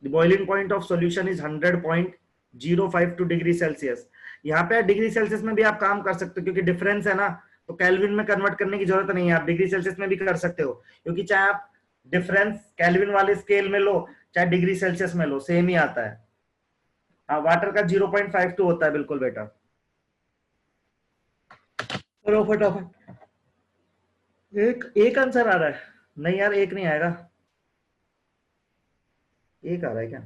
The boiling point of solution is 100.052 degree Celsius. यहाँ पे degree Celsius में भी आप काम कर सकते हो क्योंकि डिफरेंस है ना, तो केल्विन में कन्वर्ट करने की जरूरत नहीं है, आप डिग्री सेल्सियस में भी कर सकते हो, क्योंकि चाहे आप डिफरेंस केल्विन वाले स्केल में लो चाहे डिग्री सेल्सियस में लो, सेम ही आता है। हाँ, वाटर का 0.52 होता है, बिल्कुल बेटा, करो फटाफट। एक आंसर आ रहा है, नहीं यार एक नहीं आएगा, एक आ रहा है क्या?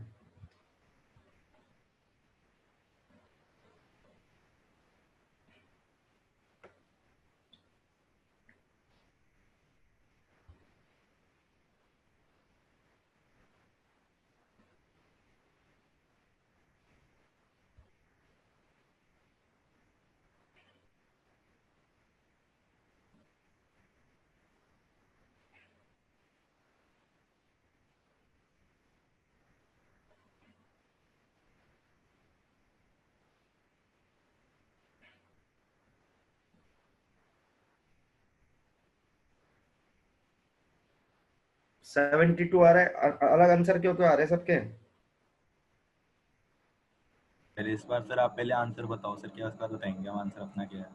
सेवेंटी टू आ रहा है, अलग आंसर क्यों क्यों आ रहे हैं सबके? पहले इस बार सर आप पहले आंसर बताओ सर, क्या उसका बताएंगे हम आंसर अपना क्या है।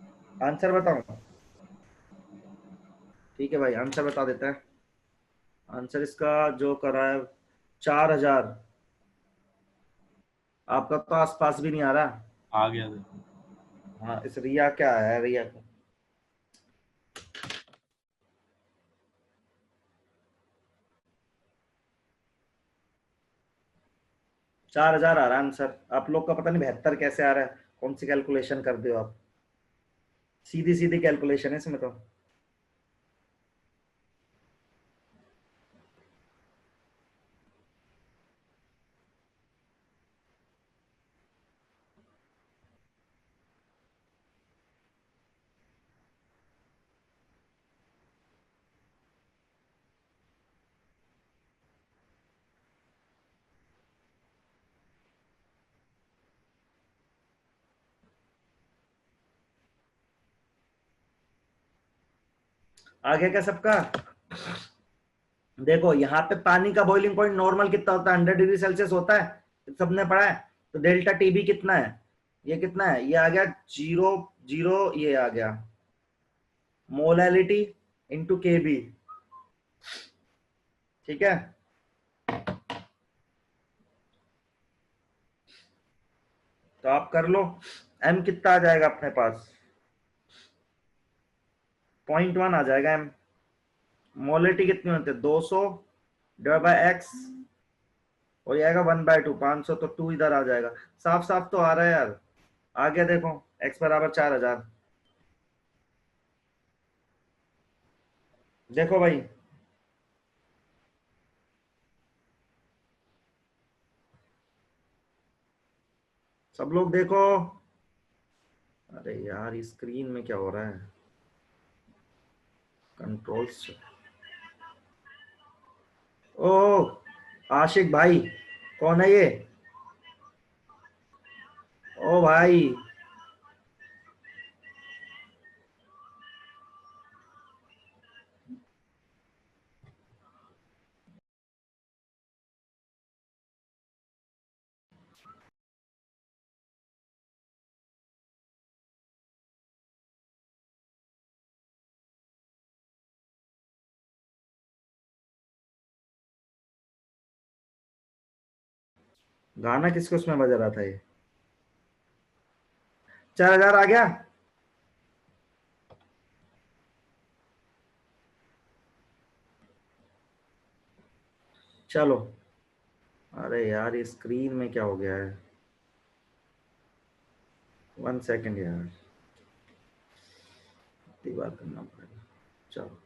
आंसर बताऊं? ठीक है भाई, आंसर बता देता है। आंसर इसका जो करा है 4000, आपका तो आसपास भी नहीं आ रहा। आ गया सर। हाँ, इस रिया क्या है, रिया 4000 आ रहा है आंसर। आप लोग का पता नहीं 72 कैसे आ रहा है, कौन सी कैलकुलेशन कर दो आप, सीधी सीधी कैलकुलेशन है इसमें तो। आगे क्या सबका, देखो यहाँ पे पानी का बॉइलिंग पॉइंट नॉर्मल कितना होता है, 100 डिग्री सेल्सियस होता है, सबने पढ़ा है। तो डेल्टा टीबी कितना है, ये कितना है, ये आ गया 0 ये आ गया मोलैलिटी इंटू केबी, ठीक है। तो आप कर लो, एम कितना आ जाएगा अपने पास, 0.1 आ जाएगा एम। मोलैलिटी कितनी होती है, 200 डिवाइड बाय एक्स, और ये आएगा 1/2, 500, तो 2 इधर आ जाएगा। साफ साफ तो आ रहा है यार। आगे देखो x बराबर 4000, देखो भाई सब लोग देखो। अरे यार इस स्क्रीन में क्या हो रहा है, कंट्रोल्स। ओ आशिक भाई, कौन है ये, ओ भाई गाना किसको उसमें बज रहा था ये, 4000 आ गया। चलो, अरे यार ये स्क्रीन में क्या हो गया है, 1 सेकेंड यार, इतनी बार करना पड़ेगा। चलो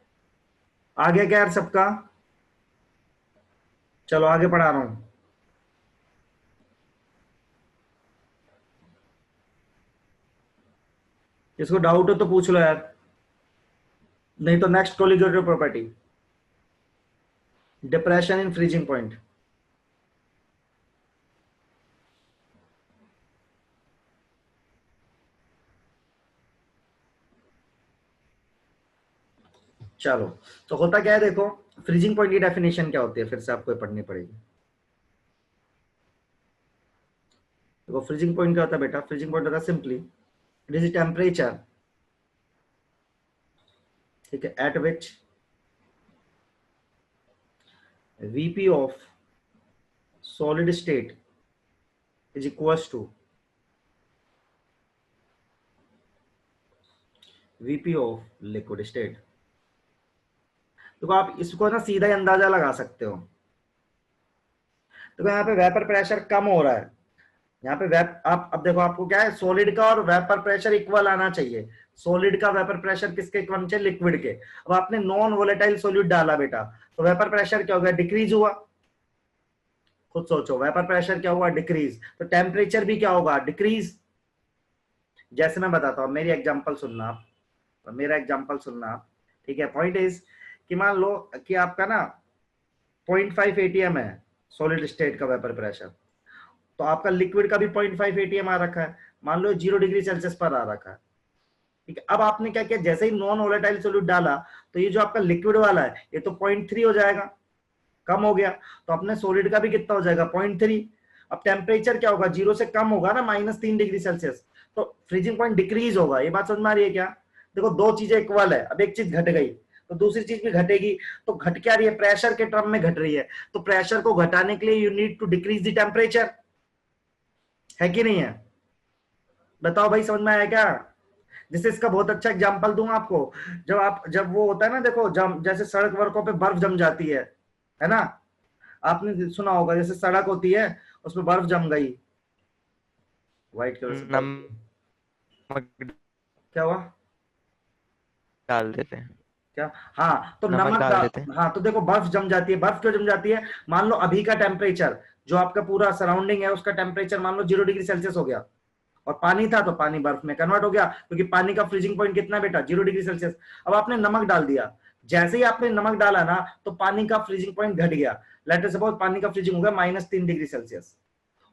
आगे क्या यार सबका, चलो आगे पढ़ा रहा हूं। किसको डाउट हो तो पूछ लो यार, नहीं तो next colligative property, depression in freezing point. चलो तो होता क्या है, देखो फ्रीजिंग पॉइंट की डेफिनेशन क्या होती है, फिर से आपको पढ़नी पड़ेगी। देखो फ्रीजिंग पॉइंट क्या होता है बेटा, फ्रीजिंग पॉइंट होता है सिंपली इट इज टेम्परेचर, ठीक है, eight which Vp of solid state is equals to Vp of liquid state। देखो आप इसको ना सीधा ही अंदाजा लगा सकते हो। देखो यहाँ पे वेपर प्रेशर कम हो रहा है, यहाँ पे आप अब देखो आपको क्या है, सॉलिड का और वेपर प्रेशर इक्वल आना चाहिए। सॉलिड का वेपर प्रेशर किसके इक्वल चाहिए, लिक्विड के। अब आपने नॉन वोलेटाइल सॉल्यूट डाला बेटा, तो वेपर प्रेशर क्या हो गया, डिक्रीज हुआ। खुद सोचो, वेपर प्रेशर क्या हुआ, डिक्रीज, तो टेम्परेचर भी क्या होगा, डिक्रीज। जैसे मैं बताता हूँ, मेरी एग्जांपल सुनना आप, मेरा एग्जांपल सुनना आप, ठीक है। पॉइंट इज कि मान लो कि आपका ना 0.5 atm है सॉलिड स्टेट का वेपर प्रेशर, तो आपका लिक्विड का भी 0.5 atm आ रखा है, मान लो 0 डिग्री सेल्सियस पर आ रखा है, ठीक है। अब आपने क्या किया, जैसे ही नॉन वोलेटाइल सॉल्यूट डाला, तो ये जो आपका लिक्विड वाला है ये तो 0.3 हो जाएगा, कम हो गया। तो अपने सॉलिड का भी कितना हो जाएगा, 0.3। अब टेम्परेचर क्या होगा, 0 से कम होगा ना, -3 डिग्री सेल्सियस, तो फ्रीजिंग पॉइंट डिक्रीज होगा। ये बात समझ में आ रही है क्या। देखो दो चीजें इक्वल है, अब एक चीज घट गई तो दूसरी चीज भी घटेगी, तो घट क्या रही है, प्रेशर के टर्म में घट रही है। तो प्रेशर को घटाने के लिए you need to decrease the temperature, है कि नहीं है, बताओ भाई, समझ में आया क्या। जैसे इसका बहुत अच्छा एग्जांपल दूंगा आपको, जब वो होता है ना, देखो जैसे सड़क वर्कों पे बर्फ जम जाती है ना, आपने सुना होगा, जैसे सड़क होती है उसमें बर्फ जम गई व्हाइट कलर से, नमक क्या हुआ? डाल देते हैं। क्या? हाँ तो नमक नमक डाल देते हैं। हाँ तो देखो बर्फ जम जाती है। बर्फ क्यों जम जाती है? मान लो अभी का टेम्परेचर जो आपका पूरा सराउंडिंग है उसका टेम्परेचर मान लो 0 डिग्री सेल्सियस हो गया और पानी था तो पानी बर्फ में कन्वर्ट हो गया, क्योंकि पानी का फ्रीजिंग पॉइंट कितना है बेटा? 0 डिग्री सेल्सियस। अब आपने नमक डाल दिया, जैसे ही आपने नमक डाला ना तो पानी का फ्रीजिंग पॉइंट घट गया। लेट अस सपोज पानी का फ्रीजिंग हो गया -3 डिग्री सेल्सियस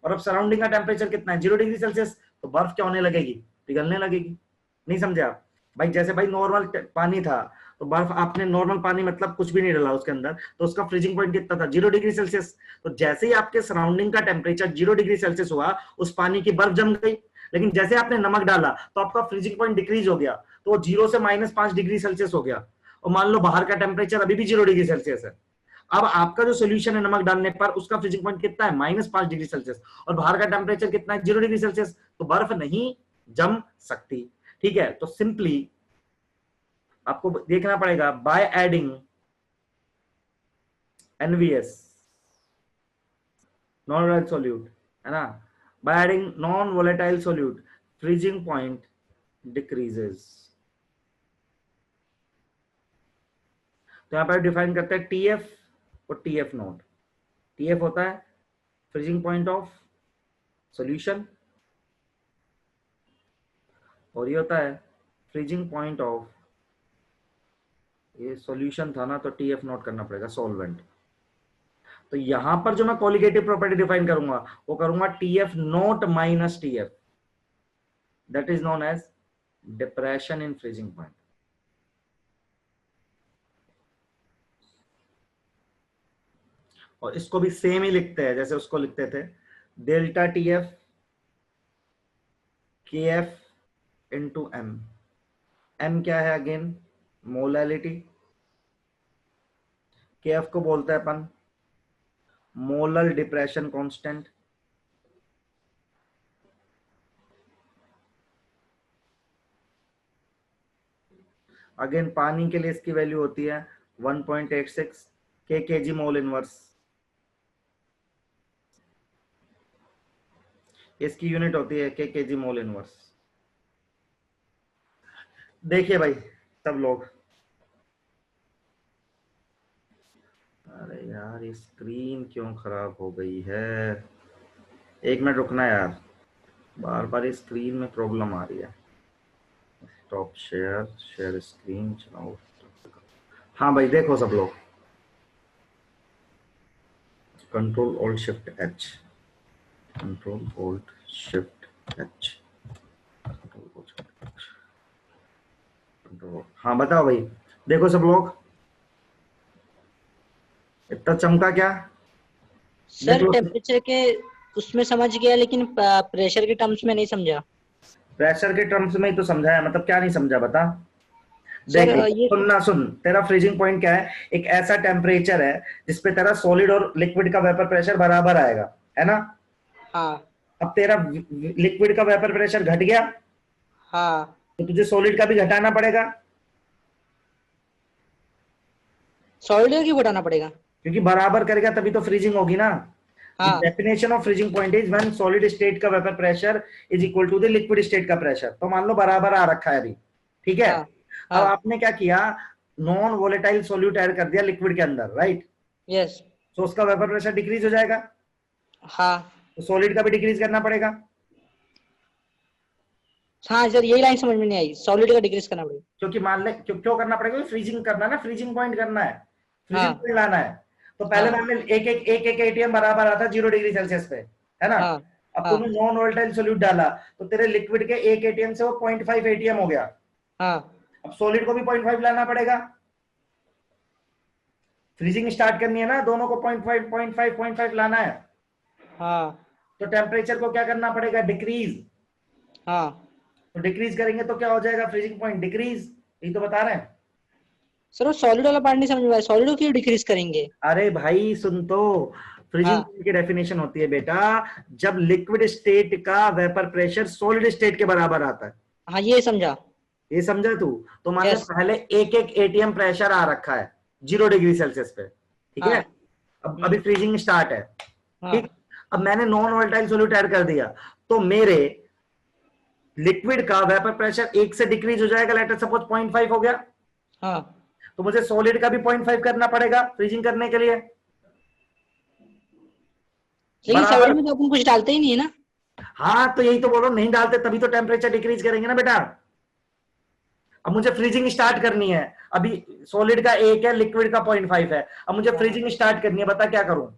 और अब सराउंडिंग का टेम्परेचर कितना है? 0 डिग्री सेल्सियस। तो बर्फ क्या होने लगेगी? पिघलने लगेगी। नहीं समझे आप भाई? जैसे भाई नॉर्मल पानी था तो बर्फ, आपने नॉर्मल पानी मतलब कुछ भी नहीं डाला उसके अंदर, तो उसका फ्रीजिंग पॉइंट कितना था? 0 डिग्री सेल्सियस। तो जैसे ही आपके सराउंडिंग का टेम्परेचर 0 डिग्री सेल्सियस हुआ, उस पानी की बर्फ जम गई। लेकिन जैसे आपने नमक डाला तो आपका फ्रीजिंग पॉइंट डिक्रीज हो गया, तो वो 0 से -5 डिग्री सेल्सियस हो गया। और मान लो बाहर का टेम्परेचर अभी भी 0 डिग्री सेल्सियस है। अब आपका जो सोल्यूशन है नमक डालने पर, उसका फ्रीजिंग पॉइंट कितना है? -5 डिग्री सेल्सियस, और बाहर का टेम्परेचर कितना है? 0 डिग्री सेल्सियस। तो बर्फ नहीं जम सकती। ठीक है, तो सिंपली आपको देखना पड़ेगा by adding NVS, non volatile solute, है ना, by adding non volatile solute freezing point decreases. तो यहां पर डिफाइन करते हैं TF और TF नोट। TF होता है फ्रीजिंग पॉइंट ऑफ सॉल्यूशन और ये होता है फ्रीजिंग पॉइंट ऑफ, ये सॉल्यूशन था ना तो TF नोट करना पड़ेगा सॉल्वेंट। तो यहां पर जो मैं कोलिगेटिव प्रॉपर्टी डिफाइन करूंगा वो करूंगा TF nought minus TF, that is known as depression in freezing point. और इसको भी सेम ही लिखते हैं जैसे उसको लिखते थे, delta TF KF into M। M क्या है? Again molality. KF को बोलते हैं अपन मोलर डिप्रेशन कांस्टेंट। अगेन पानी के लिए इसकी वैल्यू होती है 1.86 kg मोल इनवर्स। इसकी यूनिट होती है kg मोल इनवर्स। देखिए भाई सब लोग, अरे यार ये स्क्रीन क्यों खराब हो गई है? 1 मिनट रुकना यार, बार बार ये स्क्रीन में प्रॉब्लम आ रही है। स्टॉप शेयर, शेयर स्क्रीन चलाओ। हाँ भाई देखो सब लोग, control alt shift H, control alt shift H, हाँ बताओ भाई, देखो सब लोग इतना चमका क्या? सर टेम्परेचर के उसमें समझ गया लेकिन प्रेशर के टर्म्स में नहीं समझा। प्रेशर के टर्म्स में ही तो समझा है, मतलब क्या नहीं समझा बता? सर देख ये सुनना, सुन, तेरा फ्रीजिंग पॉइंट क्या है? एक ऐसा टेम्परेचर है जिसपे तेरा सॉलिड और लिक्विड का वेपर प्रेशर बराबर आएगा, है ना? हाँ अब तेरा लिक्विड का वेपर प्रेशर घट गया हाँ तो तुझे सॉलिड का भी घटाना पड़ेगा, सॉलिड का क्यों घटाना पड़ेगा? क्योंकि बराबर करेगा तभी तो फ्रीजिंग होगी ना। हाँ definition of freezing point is when solid state का vapour pressure is equal to the liquid state का प्रेशर। तो मान लो बराबर आ रखा है अभी, ठीक है? हाँ, अब हाँ, आपने क्या किया? नॉन वोलेटाइल सॉल्यूट ऐड कर दिया लिक्विड के अंदर, राइट? यस तो उसका वेपर प्रेशर डिक्रीज हो जाएगा, हाँ तो सॉलिड का भी डिक्रीज करना पड़ेगा। हाँ सर यही लाइन समझ में नहीं आई, सॉलिड का डिक्रीज करना पड़ेगा। क्योंकि मान ले क्यों करना पड़ेगा? फ्रीजिंग करना है ना, फ्रीजिंग पॉइंट करना है, फ्रीजिंग हाँ, पॉइंट लाना है। तो पहले हाँ, मान ले एक एटीएम बराबर आता 0 डिग्री सेल्सियस पे, है ना? हाँ, अब हाँ, तूने नॉन वोलेटाइल सॉल्यूट डाला तो तेरे लिक्विड के 1 एटीएम से वो 0.5 एटीएम हो गया। हाँ अब सॉलिड को भी 0.5 लाना पड़ेगा, फ्रीजिंग स्टार्ट करनी है ना, दोनों को 0.5 लाना है। हाँ तो टेम्परेचर को क्या करना पड़ेगा? डिक्रीज। हाँ तो डिक्रीज करेंगे तो क्या हो जाएगा? Freezing point decrease. यही तो बता रहे हैं सर। वो सॉलिड वाला पार्ट नहीं समझ में आया, सॉलिड को क्यों डिक्रीज करेंगे? अरे भाई सुन तो, फ्रीजिंग हाँ पॉइंट की डेफिनेशन होती है बेटा जब लिक्विड स्टेट का वेपर प्रेशर सॉलिड स्टेट के बराबर आता है। हाँ ये समझा। ये समझा तू? तो मान लो Yes. पहले एक एटीएम प्रेशर आ रखा है 0 डिग्री सेल्सियस पे, ठीक है? हाँ, अब अभी फ्रीजिंग स्टार्ट है, हाँ, ठीक? अब मैंने नॉन वोलेटाइल सॉल्यूट ऐड कर दिया तो मेरे लिक्विड का वेपर प्रेशर 1 से डिक्रीज हो जाएगा, लेट अस सपोज 0.5 हो गया, हाँ तो मुझे सॉलिड का भी 0.5 करना पड़ेगा फ्रीजिंग करने के लिए। लेकिन बराबर। सॉलिड में तो अपन कुछ डालते ही नहीं है ना। हाँ तो यही तो बोल रहा हूं, नहीं डालते तभी तो टेम्परेचर डिक्रीज करेंगे ना बेटा। अब मुझे फ्रीजिंग स्टार्ट करनी है, अभी सॉलिड का 1 है, लिक्विड का 0.5 है, अब मुझे फ्रीजिंग स्टार्ट करनी है, बता क्या करूं?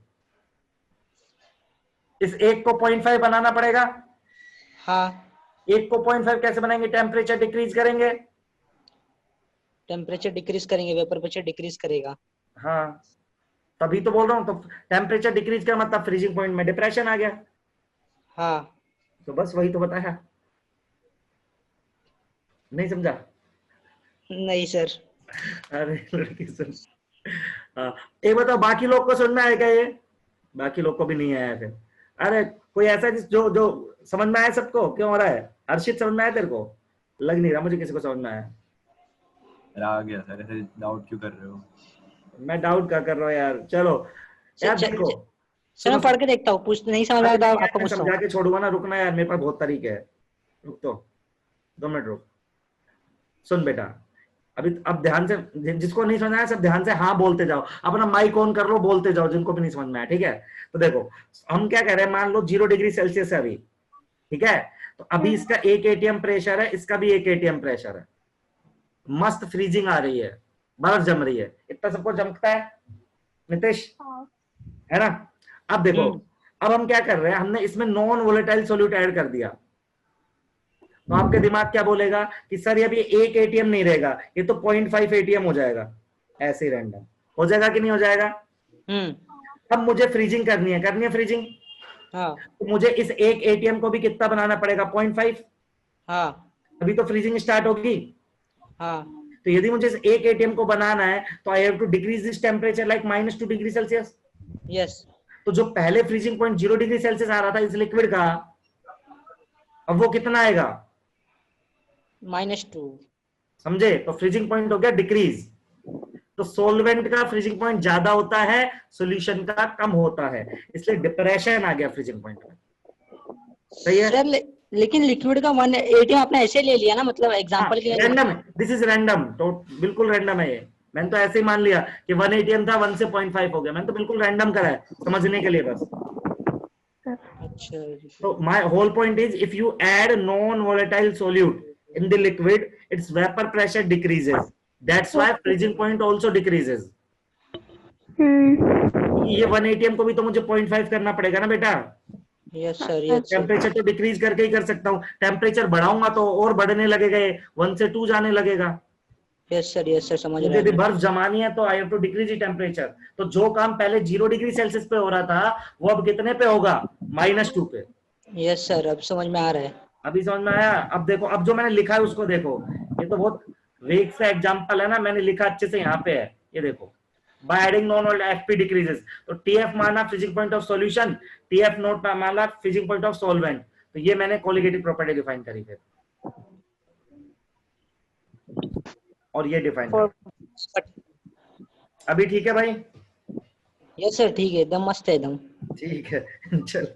इस 1 को 0.5 बनाना पड़ेगा। हाँ 1 को 0.5 कैसे बनाएंगे? टेम्परेचर डिक्रीज करेंगे। टेम्परेचर डिक्रीज करेंगे, वेपर प्रेशर डिक्रीज करेगा। हाँ तभी तो बोल रहा हूँ, तो टेम्परेचर डिक्रीज का मतलब फ्रीजिंग पॉइंट में डिप्रेशन आ गया। हाँ तो बस वही तो बताया, नहीं समझा? नहीं सर। अरे लड़की सुन। हाँ एक बताओ, बाकी लोग को सुनना है क्या ये? बाकी लोग को भी नहीं आया फिर। अरे कोई ऐसा जो जो समझ में आया सबको? क्यों हो रहा है? हर्षित समझ में आया तेरे को? लग नहीं रहा मुझे किसी को समझ में आया। आ गया सर, ऐसे डाउट क्यों कर रहे हो? मैं डाउट क्या कर रहा हूँ यार। चलो यार देखो, सर मैं पढ़ के देखता हूँ, पूछ नहीं समझ आया तो आपको मैं पूछता समझा हूँ। के छोड़ूंगा ना, रुकना यार, मेरे पास बहुत तरीके है। रुक तो 2 मिनट रुक। सुन बेटा, अभी अब ध्यान से, जिसको नहीं समझ आया सब ध्यान से हाँ बोलते जाओ, अपना माइक ऑन कर लो, बोलते जाओ जिनको भी नहीं समझ में आया, ठीक है? तो देखो हम क्या कह रहे हैं, मान लो 0 डिग्री सेल्सियस है अभी, ठीक है? तो अभी इसका 1 एटीएम प्रेशर है, इसका भी 1 एटीएम प्रेशर है, मस्त फ्रीजिंग आ रही है, बर्फ जम रही है, इतना सबको जमता है नितेश, है ना? अब देखो, अब हम क्या कर रहे हैं, हमने इसमें नॉन वोलेटाइल सॉल्यूट ऐड कर दिया, तो आपके दिमाग क्या बोलेगा कि सर ये अभी 1 एटीएम नहीं रहेगा, ये तो 0.5 एटीएम हो जाएगा, ऐसे ही रैंडम हो जाएगा कि नहीं हो जाएगा? अब मुझे फ्रीजिंग करनी है फ्रीजिंग, हाँ तो मुझे इस 1 एटीएम को भी कितना बनाना पड़ेगा? 0.5। हाँ अभी तो फ्रीजिंग स्टार्ट होगी। हाँ तो यदि मुझे इस 1 एटीएम को बनाना है तो I have to decrease this temperature like -2 degree Celsius. Yes. तो जो पहले फ्रीजिंग पॉइंट 0 डिग्री सेल्सियस आ रहा था इस लिक्विड का, अब वो कितना आएगा? -2। समझे? तो फ्रीजिंग पॉइंट हो गया डिक्रीज। तो सोलवेंट का फ्रीजिंग पॉइंट ज्यादा होता है, सॉल्यूशन का कम होता है, इसलिए डिप्रेशन आ गया फ्रीजिंग पॉइंट में। सही है सर लेकिन लिक्विड का 1 एटीएम आपने ऐसे ले लिया ना, मतलब एग्जांपल के लिए। रैंडम, दिस इज रैंडम, तो बिल्कुल रैंडम है ये। मैंने तो ऐसे ही मान लिया कि 1 एटीएम था, 1 से 0.5 हो गया, मैंने तो बिल्कुल रैंडम करा है समझने के लिए बस। अच्छा So my whole point is, if you add non-volatile solute in the liquid, its vapor pressure decreases. That's why freezing point also decreases. ये 1 एटीएम को भी तो मुझे 0.5 करना पड़ेगा ना बेटा। Yes sir, yes sir. Temperature तो डिक्रीज करके ही कर सकता हूँ, टेम्परेचर बढ़ाऊंगा तो और बढ़ने लगेगा, 1 से 2 जाने लगेगा। यस सर समझ मुझे रहे यदि हैं। बर्फ जमानी है तो I have to decrease temperature. तो जो काम पहले 0 डिग्री सेल्सियस पे हो रहा था वो अब कितने पे होगा? -2 पे। यस सर, अब समझ में आ रहा है। अभी समझ में आया? अब देखो, अब जो मैंने लिखा है उसको देखो, ये तो बहुत वीक सा एग्जांपल है ना, मैंने लिखा अच्छे से यहाँ पे है, ये देखो, by adding non volatile FP decreases. तो टीएफ माना freezing point of solution, TF not माना फ्रीजिंग पॉइंट ऑफ सॉल्वेंट। तो ये मैंने कोलिगेटिव प्रॉपर्टी डिफाइन करी फिर, और ये डिफाइन कर। अभी ठीक है भाई? यस सर ठीक है, एकदम मस्त है एकदम। ठीक है चल।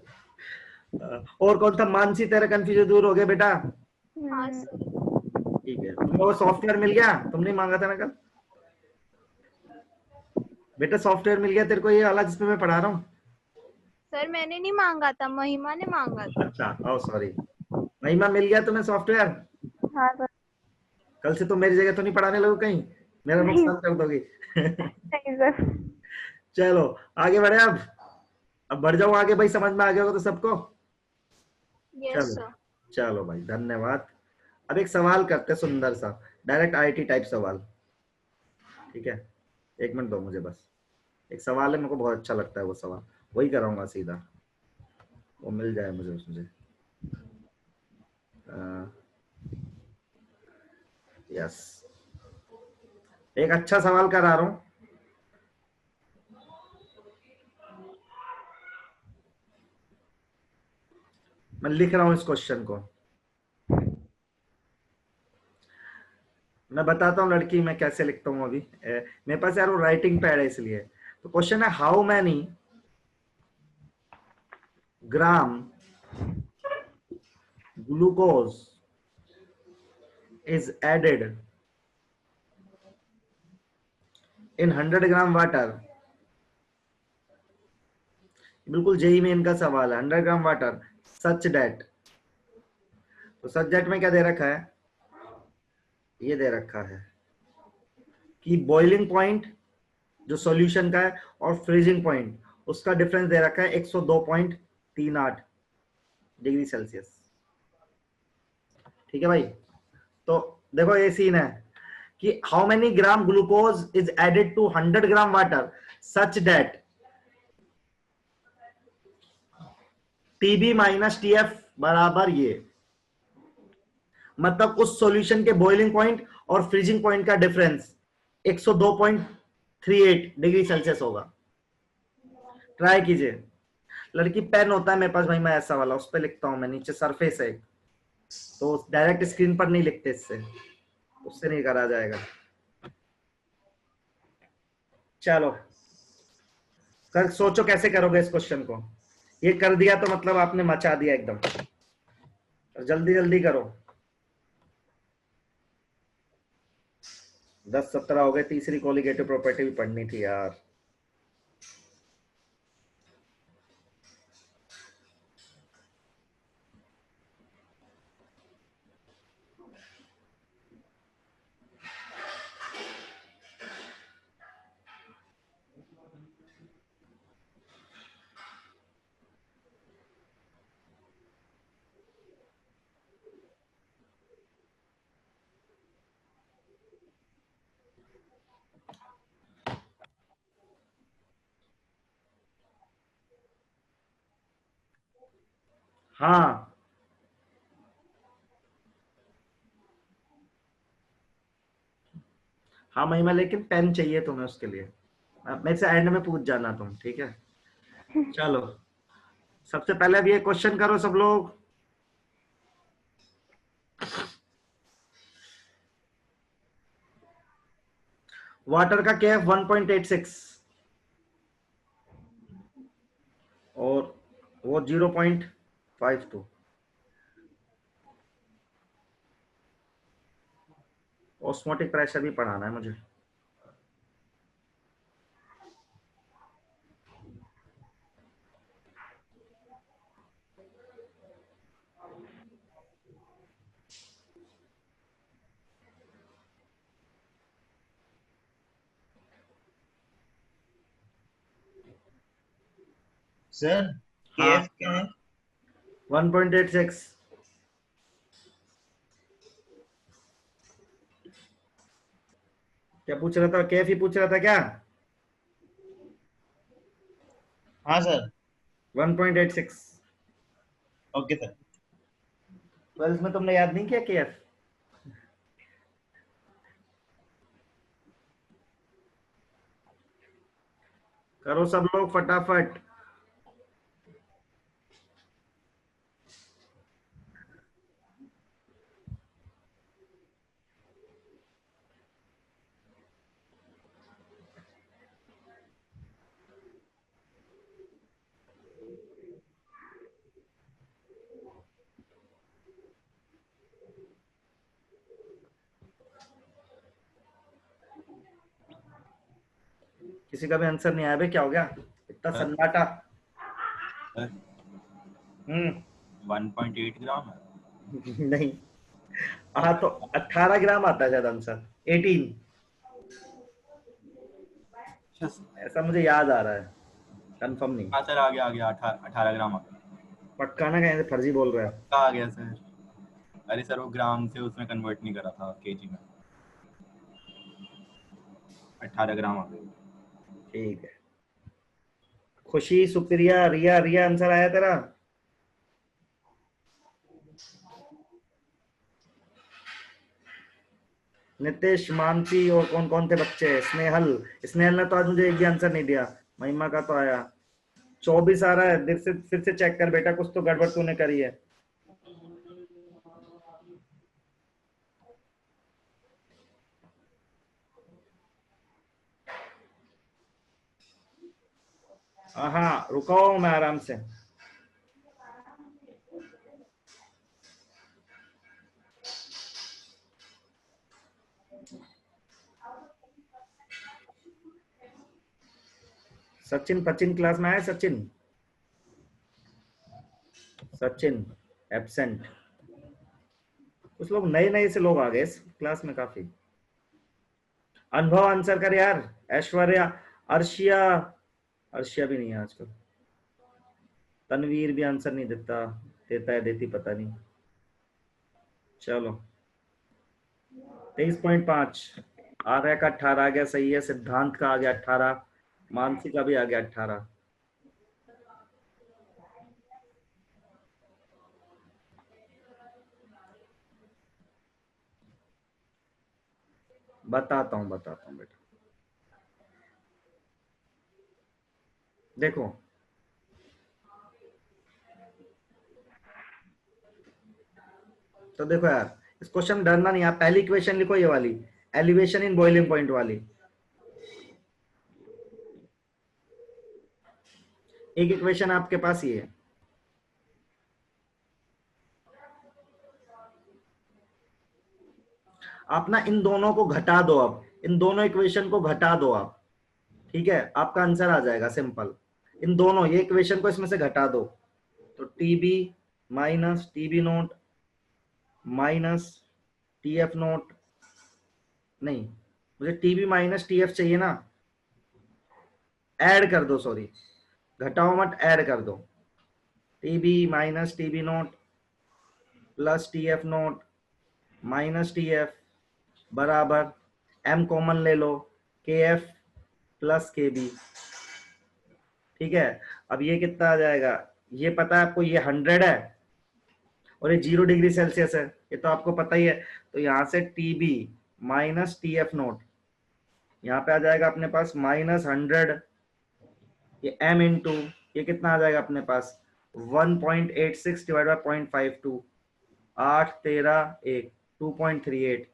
और कौन था? मानसी, तेरा कंफ्यूजन दूर हो गया बेटा? हाँ सर। ठीक है, तुमको वो सॉफ्टवेयर मिल गया? तुमने मांगा था ना कल बेटा, सॉफ्टवेयर मिल गया तेरे को, ये वाला जिसपे मैं पढ़ा रहा हूँ? सर मैंने नहीं मांगा था, महिमा ने मांगा था। अच्छा, ओह सॉरी, महिमा मिल गया तुम्हें सॉफ्टवेयर? हाँ सर। कल से तुम मेरी जगह तो नहीं पढ़ाने लगो कहीं, मेरा नुकसान कर दोगी नहीं सर। चलो आगे बढ़े, अब बढ़ जाओ आगे भाई, समझ में आ गया होगा तो सबको? Yes sir. चलो भाई, धन्यवाद। अब एक सवाल करते सुंदर सा, डायरेक्ट आईटी टाइप सवाल, ठीक है? 1 मिनट दो मुझे बस, एक सवाल है मेरे को बहुत अच्छा लगता है वो सवाल, वही कराऊंगा सीधा, वो मिल जाए मुझे यस, एक अच्छा सवाल करा रहा हूं। मैं लिख रहा हूं इस क्वेश्चन को, मैं बताता हूँ लड़की मैं कैसे लिखता हूँ अभी, मेरे पास यार वो राइटिंग पैड है इसलिए। तो क्वेश्चन है, how many gram glucose is added in 100 gram water, बिल्कुल जेई में इनका सवाल है, 100 ग्राम वाटर सच डेट, तो सच डेट में क्या दे रखा है, ये दे रखा है कि बॉइलिंग पॉइंट जो सॉल्यूशन का है और फ्रीजिंग पॉइंट उसका डिफरेंस दे रखा है 102.38 डिग्री सेल्सियस। ठीक है भाई, तो देखो ये सीन है कि how many gram glucose is added to 100 gram water such that TB minus TF बराबर ये, मतलब उस सॉल्यूशन के बॉइलिंग पॉइंट और फ्रीजिंग पॉइंट का डिफरेंस 102.38 डिग्री सेल्सियस होगा। ट्राई कीजिए। लड़की पेन होता है मेरे पास भाई, मैं ऐसा वाला उस पर लिखता हूं मैं, नीचे सरफेस है तो डायरेक्ट स्क्रीन पर नहीं लिखते, इससे उससे नहीं करा जाएगा। चलो कर सोचो कैसे करोगे इस क्वेश्चन को, ये कर दिया तो मतलब आपने मचा दिया एकदम, जल्दी जल्दी करो। 10-17 हो गए, तीसरी कोलिगेटिव प्रॉपर्टी भी पढ़नी थी यार। हाँ हाँ महिमा, लेकिन पेन चाहिए तुम्हें उसके लिए, मेरे से एंड में पूछ जाना तुम, ठीक है। चलो सबसे पहले अब ये क्वेश्चन करो सब लोग। वाटर का केएफ 1.86 और वो 0.52, ऑस्मोटिक प्रेशर भी पढ़ाना है मुझे। सर हाँ केएफ क्या है? 1.86। क्या पूछ रहा था, केएफ ही पूछ रहा था क्या? हाँ सर। 1.86। Okay sir. 12th में तुमने याद नहीं किया केएफ? करो सब लोग फटाफट। किसी का भी आंसर नहीं आया भाई, क्या हो गया इतना सन्नाटा? 1.8 ग्राम है। नहीं, हाँ तो 18 ग्राम आता है शायद आंसर, 18 ऐसा मुझे याद आ रहा है, कंफर्म नहीं। हाँ सर, आ गया 18 ग्राम आ गया। पक्का ना कहीं से फर्जी बोल रहे हैं? पक्का आ गया सर। अरे सर वो ग्राम से उसमें कन्वर्ट नहीं करा था केजी में, 18 ग्राम आ गया। ठीक है, खुशी, सुप्रिया, रिया, रिया आंसर आया तेरा? नितेश, मानसी और कौन कौन थे बच्चे? स्नेहल, स्नेहल ने तो आज मुझे एक भी आंसर नहीं दिया। महिमा का तो आया। 24 आ रहा है, फिर से चेक कर बेटा, कुछ तो गड़बड़ तूने करी है। हाँ रुको मैं आराम से। सचिन क्लास में आया? सचिन एब्सेंट। कुछ लोग नए से लोग आ गए इस क्लास में काफी। अनुभव आंसर कर यार। ऐश्वर्या, अर्शिया भी नहीं है आजकल। तनवीर भी आंसर नहीं देता है, देती पता नहीं। चलो 23.5। आर्या का 18 आ गया, सही है। सिद्धांत का आ गया 18, मानसी का भी आ गया 18। बताता हूं बेटा। देखो तो देखो यार, इस क्वेश्चन में डरना नहीं। आप पहली इक्वेशन लिखो, ये वाली एलिवेशन इन बॉइलिंग पॉइंट वाली। एक इक्वेशन आपके पास ये है, आप ना इन दोनों को घटा दो। अब इन दोनों इक्वेशन को घटा दो आप, ठीक है, आपका आंसर आ जाएगा सिंपल। इन दोनों ये इक्वेशन को इसमें से घटा दो, तो TB minus TB note minus TF note, नहीं मुझे टीबी माइनस टीएफ चाहिए ना, ऐड कर दो, सॉरी घटाओ मत, ऐड कर दो। TB minus TB note plus TF note minus TF बराबर एम कॉमन ले लो, के एफ प्लस के बी। ठीक है, अब ये कितना आ जाएगा, ये पता है आपको, ये 100 है और ये 0 डिग्री सेल्सियस है, ये तो आपको पता ही है। तो यहाँ से टीबी माइनस टीएफ नोट, यहाँ पे आ जाएगा अपने पास -100, ये m इंटू ये कितना आ जाएगा अपने पास 1.86 डिवाइड बाय 0.52, 8 13 1 2.38।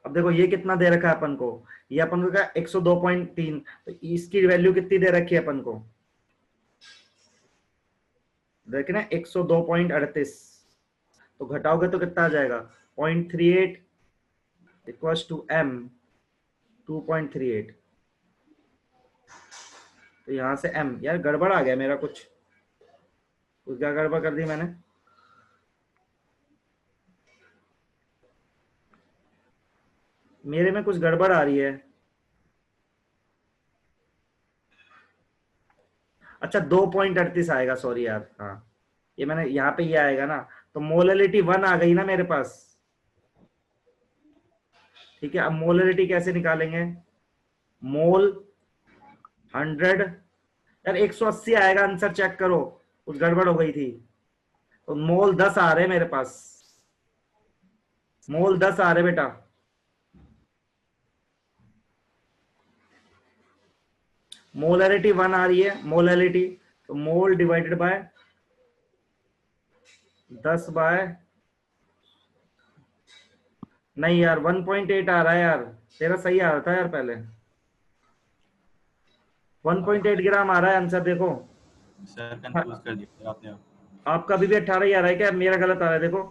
अब देखो ये कितना दे रखा है अपन को, ये अपन को क्या 102.3, तो इसकी वैल्यू कितनी दे रखी है अपन को, देखे ना 102.38, तो घटाओगे तो कितना आ जाएगा 0.38 इक्वल्स टू m 2.38। तो यहां से m, यार गड़बड़ आ गया मेरा, कुछ क्या गड़बड़ कर दी मैंने। मेरे में कुछ गड़बड़ आ रही है। अच्छा 2.38 आएगा, सॉरी यार, हाँ ये मैंने यहाँ पे ये आएगा ना, तो मोलैलिटी 1 आ गई ना मेरे पास। ठीक है, अब मोलैलिटी कैसे निकालेंगे, मोल 100, यार 180 आएगा आंसर, चेक करो कुछ गड़बड़ हो गई थी। तो मोल 10 आ रहे मेरे पास, मोल 10 आ रहे बेटा। मोलैरिटी 1 आ रही है, मोलैरिटी, तो मोल डिवाइडेड बाय 10 बाय, नहीं यार 1.8 आ रहा है यार, तेरा सही आ रहा था यार पहले, 1.8 ग्राम आ रहा है आंसर। देखो सर कंफ्यूज कर दिया आपने। आपका अभी भी 18 ही आ रहा है क्या, मेरा गलत आ रहा है, देखो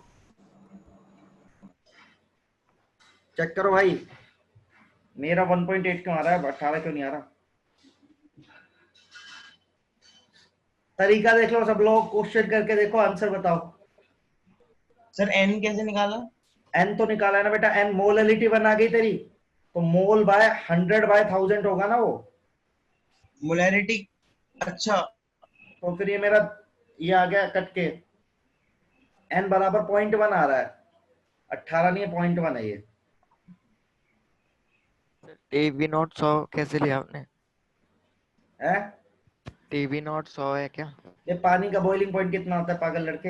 चेक करो भाई, मेरा 1.8 क्यों आ रहा है, 18 क्यों नहीं आ रहा। तरीका देख लो सब लोग, क्वेश्चन करके देखो, आंसर बताओ। सर n कैसे निकाला? n तो निकाला है ना बेटा, n मोलैलिटी 1 आ गई तेरी, तो मोल बाय 100 बाय 1000 होगा ना वो मोलैरिटी। अच्छा, तो फिर ये मेरा ये आ गया कट के, n बराबर 0.1 आ रहा है, 18 नहीं है 0.1 है ये। टीबी नॉट 100 कैसे लिया आपने? है टीबी नॉट 100 है क्या? ये पानी का बॉइलिंग पॉइंट कितना होता है पागल लड़के,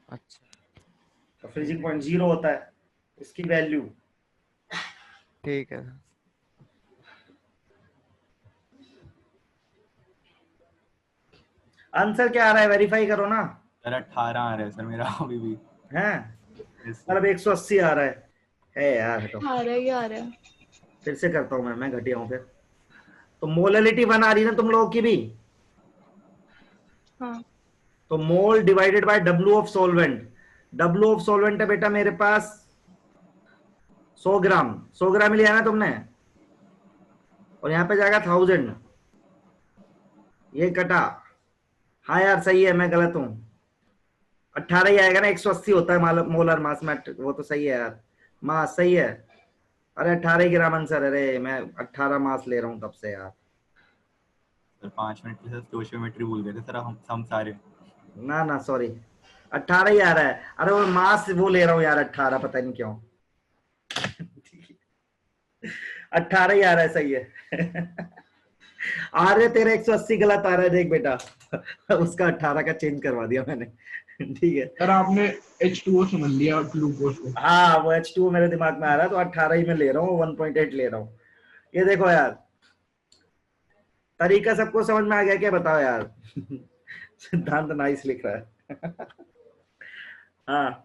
अच्छा तो फ्रीजिंग पॉइंट 0 होता है, इसकी वैल्यू। ठीक है। आंसर क्या आ रहा है, वेरीफाई करो ना। सर 18 आ रहा है सर मेरा अभी भी। हैं Yes, मतलब 180 आ रहा है यार, हटो आ रहा है फिर से करता हूँ मैं घटिया हूँ फिर। तो मोलैलिटी 1 आ रही है ना तुम लोगों की भी, हाँ। तो मोल divided by W of solvent, W of solvent है बेटा मेरे पास 100 ग्राम, 100 ग्राम लिया ना तुमने, और यहाँ पे जाएगा 1000, ये कटा। हाँ यार सही है, मैं गलत हूँ, 18 ही आएगा ना, 180 होता है मोलर मास में, वो तो सही है यार, मास सही है। अरे 18 ग्राम आंसर, अरे मैं 18 मास ले रहा हूँ तब से यार। सर 5 मिनट के साथ स्टोइशियोमेट्री भूल गए थे सर हम सारे। ना ना सॉरी, 18 ही आ रहा है। अरे वो मास वो ले रहा हूँ यार 18, पता नहीं क्यों 18 ही आ रहा है, सही है। आ रहे तेरे 180 गलत आ रहा है, देख बेटा उसका 18 का चेंज करवा दिया मैंने। ठीक है सर आपने H2O समझ लिया ग्लूकोज को। हाँ, वो H2 मेरे दिमाग में आ रहा है, तो 18 ही में ले रहा हूँ, 1.8 ले रहा हूँ। ये देखो यार, तरीका सबको समझ में आ गया क्या, बताओ यार। सिद्धांत नाइस लिख रहा है। हाँ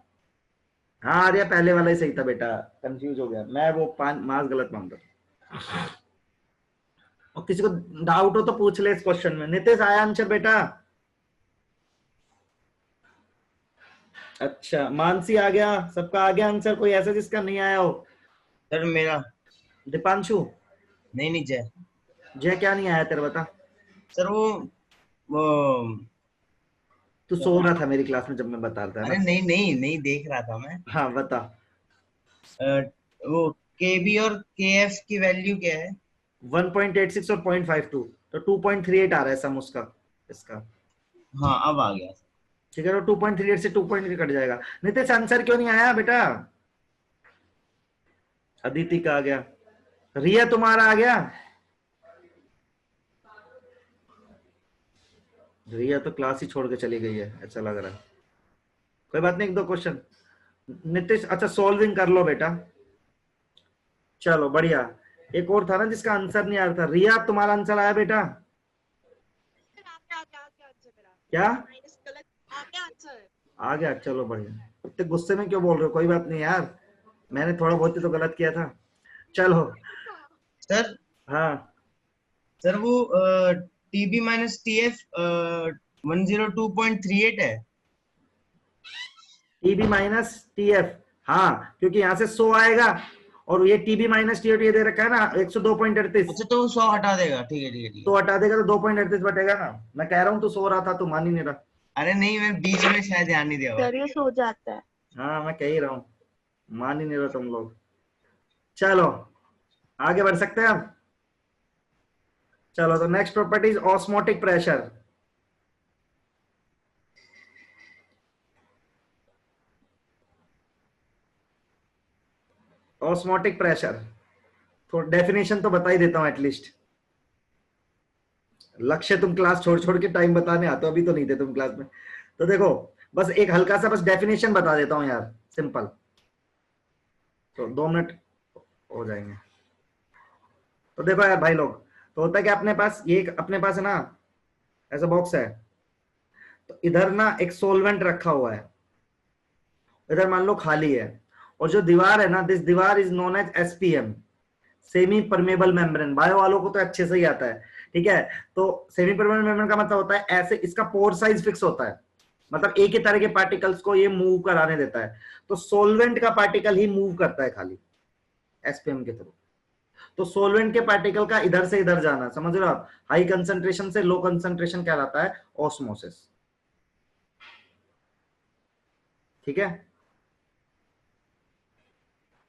हाँ, अरे पहले वाला ही सही था बेटा, कंफ्यूज हो गया मैं, वो 5 मास गलत मानता। और किसी को डाउट हो तो पूछ ले इस क्वेश्चन में। नितेश आया आंसर बेटा? अच्छा मानसी आ गया, सबका आ गया आंसर, कोई ऐसा जिसका नहीं आया हो? सर मेरा दीपांशु? नहीं जय। जय क्या नहीं आया तेरा, बता। सर वो तू सो रहा था मेरी क्लास में जब मैं बता रहा था अरे ना। नहीं देख रहा था मैं। हाँ बता। वो KB और KF की वैल्यू क्या है? 1.86 और 0.52, तो 2.38 आ रहा है सम उसका, इसका। हाँ अब आ गया। ठीक है, तो 2.38 से 2.3 कट जाएगा। नितेश आंसर क्यों नहीं आया बेटा? अदिति का आ गया, रिया तुम्हारा आ गया? रिया तो क्लास ही छोड़ के चली गई है, ऐसा लग रहा है। कोई बात नहीं, 1-2 क्वेश्चन नितिश, अच्छा सॉल्विंग कर लो बेटा। चलो बढ़िया। एक और था ना जिसका आंसर नहीं आ रहा था। रिया तुम्हारा आंसर आया बेटा? क्या आ गया? चलो बढ़िया। इतने गुस्से में क्यों बोल रहे हो? कोई बात नहीं यार, मैंने थोड़ा बहुत ही तो गलत किया था। चलो सर हाँ सर वो TB माइनस TF 102.38 है। TB माइनस TF, हाँ क्योंकि यहाँ से 100 आएगा और ये TB माइनस TF ये दे रखा है ना 102.38। अच्छा तो 100 हटा देगा, ठीक है। तो हटा देगा तो 2.38 बटेगा ना। मैं कह रहा हूँ तू सो रहा था, तू मान ही नहीं रहा। अरे नहीं, मैं बीच में शायद ध्यान नहीं दिया। सर ये सो जाता है। हाँ मैं कह ही रहा हूँ, मान ही नहीं रहा तुम लोग। चलो आगे बढ़ सकते हैं अब। चलो तो next property is osmotic pressure. Osmotic pressure, तो डेफिनेशन तो बता ही देता हूं एटलीस्ट। लक्ष्य तुम क्लास छोड़ छोड़ के टाइम बताने आते हो, अभी तो नहीं थे तुम क्लास में। तो देखो बस एक हल्का सा बस डेफिनेशन बता देता हूं यार, सिंपल, तो 2 मिनट हो जाएंगे। तो देखो यार भाई लोग, तो होता है कि अपने पास ये अपने पास है ना ऐसा बॉक्स है, तो इधर ना एक सोलवेंट रखा हुआ है, इधर मान लो खाली है, और जो दीवार है ना, दिस दीवार is known as SPM, semi permeable membrane. Bio वालों को तो अच्छे से ही आता है, ठीक है। तो सेमी परमेबल मेम्ब्रेन का मतलब होता है ऐसे इसका पोर साइज फिक्स होता है, मतलब एक ही तरह के पार्टिकल्स को ये मूव कराने देता है। तो सोलवेंट का पार्टिकल ही मूव करता है खाली SPM के थ्रू। तो सोलवेंट के पार्टिकल का इधर से इधर जाना, समझ रहे हो आप, हाई कंसंट्रेशन से लो कंसंट्रेशन कहलाता है ऑस्मोसिस, ठीक है।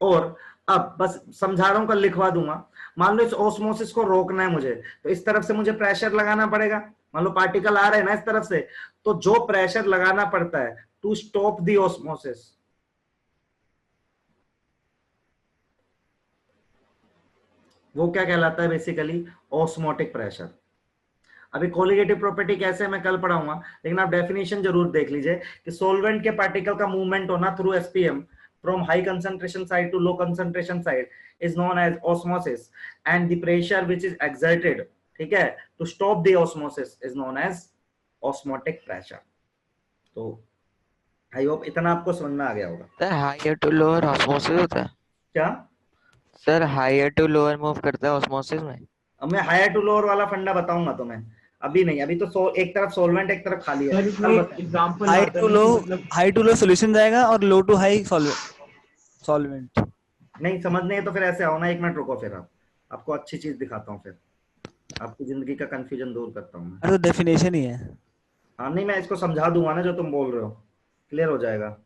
और अब बस समझा रहा हूं, कल लिखवा दूंगा। मान लो इस ऑस्मोसिस को रोकना है मुझे, तो इस तरफ से मुझे प्रेशर लगाना पड़ेगा। मान लो पार्टिकल आ रहे हैं ना इस तरफ से, तो जो प्रेशर लगाना पड़ता है टू स्टॉप द ऑस्मोसिस, वो क्या कहलाता है बेसिकली, ऑस्मोटिक प्रेशर। अभी कोलिगेटिव प्रॉपर्टी कैसे मैं कल पढ़ाऊंगा, लेकिन आप डेफिनेशन जरूर देख लीजिए कि सोलवेंट के पार्टिकल का मूवमेंट होना through SPM from high concentration side to low concentration side is known as osmosis, and the pressure which is exerted, ठीक है, to stop the osmosis is known as osmotic pressure। तो I hope इतना आपको समझ में आ गया होगा। Sir higher to lower osmosis होता है क्या sir? Higher to lower move करता है ऑस्मोसिस में? अब मैं हायर टू लोअर वाला फंडा बताऊंगा तुम्हें, अभी नहीं, अभी तो एक तरफ सोलवेंट एक तरफ खाली है। सर इसमें एग्जांपल हाई आता टू है लो, मतलब हाई टू लो सॉल्यूशन जाएगा और लो टू हाई सॉल्वेंट। नहीं समझने है तो फिर ऐसे आओ ना, 1 मिनट रुको फिर आप। आपको अच्छी चीज दिखाता हूँ, फिर आपकी जिंदगी का कंफ्यूजन दूर करता हूँ मैं। अरे तो डेफिनेशन ही है। हाँ नहीं, मैं इसको समझा दूंगा ना जो तुम बोल रहे हो, क्लियर हो जाएगा।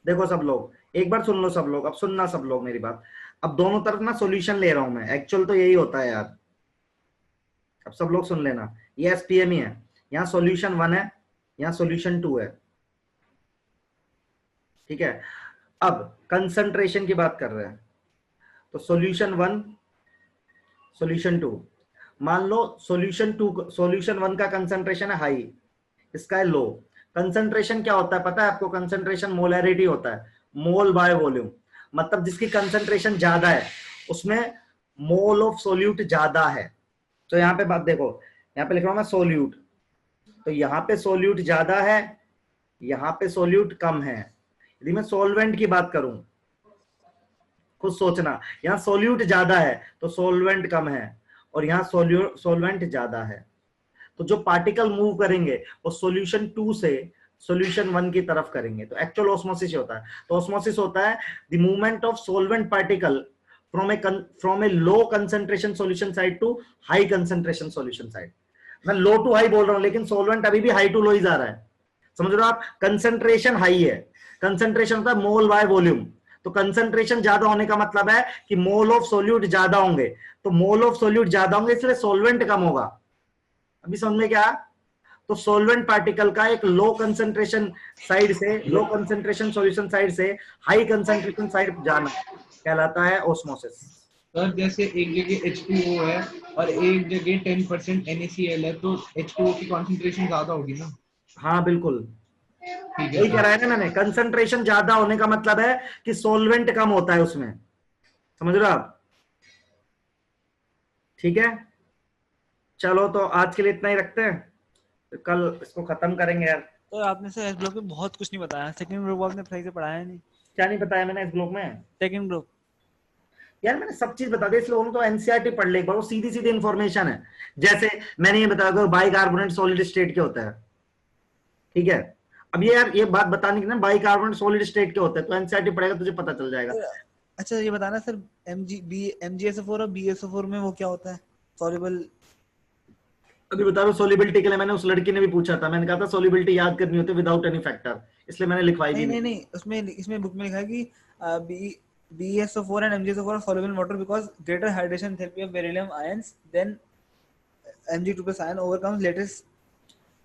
देखो सब लोग एक बार सुन लो, सब लोग अब सुनना, सब लोग मेरी बात। अब दोनों तरफ ना सॉल्यूशन ले रहा हूं मैं, एक्चुअल तो यही होता है यार। अब सब लोग सुन लेना, ये एसपीएम ही है, यहाँ सॉल्यूशन 1 है, यहाँ सॉल्यूशन 2 है, ठीक है। अब कंसंट्रेशन की बात कर रहे हैं, तो सॉल्यूशन 1 सॉल्यूशन 2, मान लो सॉल्यूशन 1 का कंसंट्रेशन है हाई, इसका है लो। कंसंट्रेशन क्या होता है पता है आपको? कंसंट्रेशन मोलैरिटी होता है, मोल बाय वॉल्यूम। मतलब जिसकी कंसंट्रेशन ज्यादा है उसमें मोल ऑफ सोल्यूट ज्यादा है। तो यहाँ पे बात देखो, यहाँ पे लिख रहा हूं मैं सोल्यूट, तो यहाँ पे सोल्यूट ज्यादा है, यहाँ पे सोल्यूट कम है। यदि मैं सॉल्वेंट की बात करूं, खुद सोचना, यहाँ सोल्यूट ज्यादा है तो सोल्वेंट कम है, और यहाँ सोल्वेंट ज्यादा है। तो जो पार्टिकल मूव करेंगे वो सॉल्यूशन 2 से सॉल्यूशन 1 की तरफ करेंगे। तो एक्चुअल ऑस्मोसिस होता है। तो ऑस्मोसिस होता है the movement of solvent particle from a low concentration solution side to high concentration solution side. मैं लो टू हाई बोल रहा हूं, लेकिन सॉल्वेंट अभी भी हाई टू लो ही जा रहा है, समझ रहे हो आप? कंसंट्रेशन हाई है, कंसंट्रेशन होता है मोल बाय वॉल्यूम। तो कंसंट्रेशन ज्यादा होने का मतलब है कि मोल ऑफ सोल्यूट ज्यादा होंगे, तो मोल ऑफ सोल्यूट ज्यादा होंगे इसलिए सॉल्वेंट कम होगा। अभी समझ में क्या? तो सॉल्वेंट पार्टिकल का एक लो कंसंट्रेशन साइड से, लो कंसंट्रेशन सॉल्यूशन साइड से हाई कंसंट्रेशन साइड जाना कहलाता है ऑस्मोसिस। सर जैसे एक जगह H2O है और एक जगह 10% NaCl है, तो H2O की कॉन्सेंट्रेशन ज्यादा होगी ना? हाँ बिल्कुल, ठीक है यही कह सर। रहा है ना मैंने, कंसंट्रेशन ज्यादा होने का मतलब है कि सॉल्वेंट कम होता है उसमें, समझ रहे हो आप? ठीक है, चलो तो आज के लिए इतना ही रखते हैं, तो कल इसको खत्म करेंगे यार। तो आपने सर एस ब्लॉक में बहुत कुछ नहीं बताया, सेकंड ग्रुप आपने सही से पढ़ाया नहीं। क्या नहीं बताया मैंने इस ब्लॉक में? सेकंड ग्रुप यार मैंने सब चीज बता दी, इसलिए उन्होंने तो एनसीईआरटी पढ़ ले एक बार, वो सीधी सीधी इन्फॉर्मेशन है। जैसे मैंने ये बताया कि बाइकार्बोनेट सॉलिड स्टेट के होता है, ठीक है। अब ये यार ये बात बताने की ना, बाइकार्बोनेट सॉलिड स्टेट के होते हैं, तो एनसीईआरटी पढ़ेगा तुझे पता चल जाएगा। अच्छा ये बताना सर, MgSO4 और BSO4 में वो क्या होता है सॉल्युबल? अभी बता रहा हूँ सोलिबिलिटी के लिए, मैंने उस लड़की ने भी पूछा था, मैंने कहा था सोलिबिलिटी याद करनी होती है विदाउट एनी फैक्टर, इसलिए मैंने लिखवाई भी नहीं उसमें इसमें बुक में लिखा है कि BSO4 and MgSO4 are soluble in water because greater hydration enthalpy of beryllium ions than Mg2+ ion overcomes latest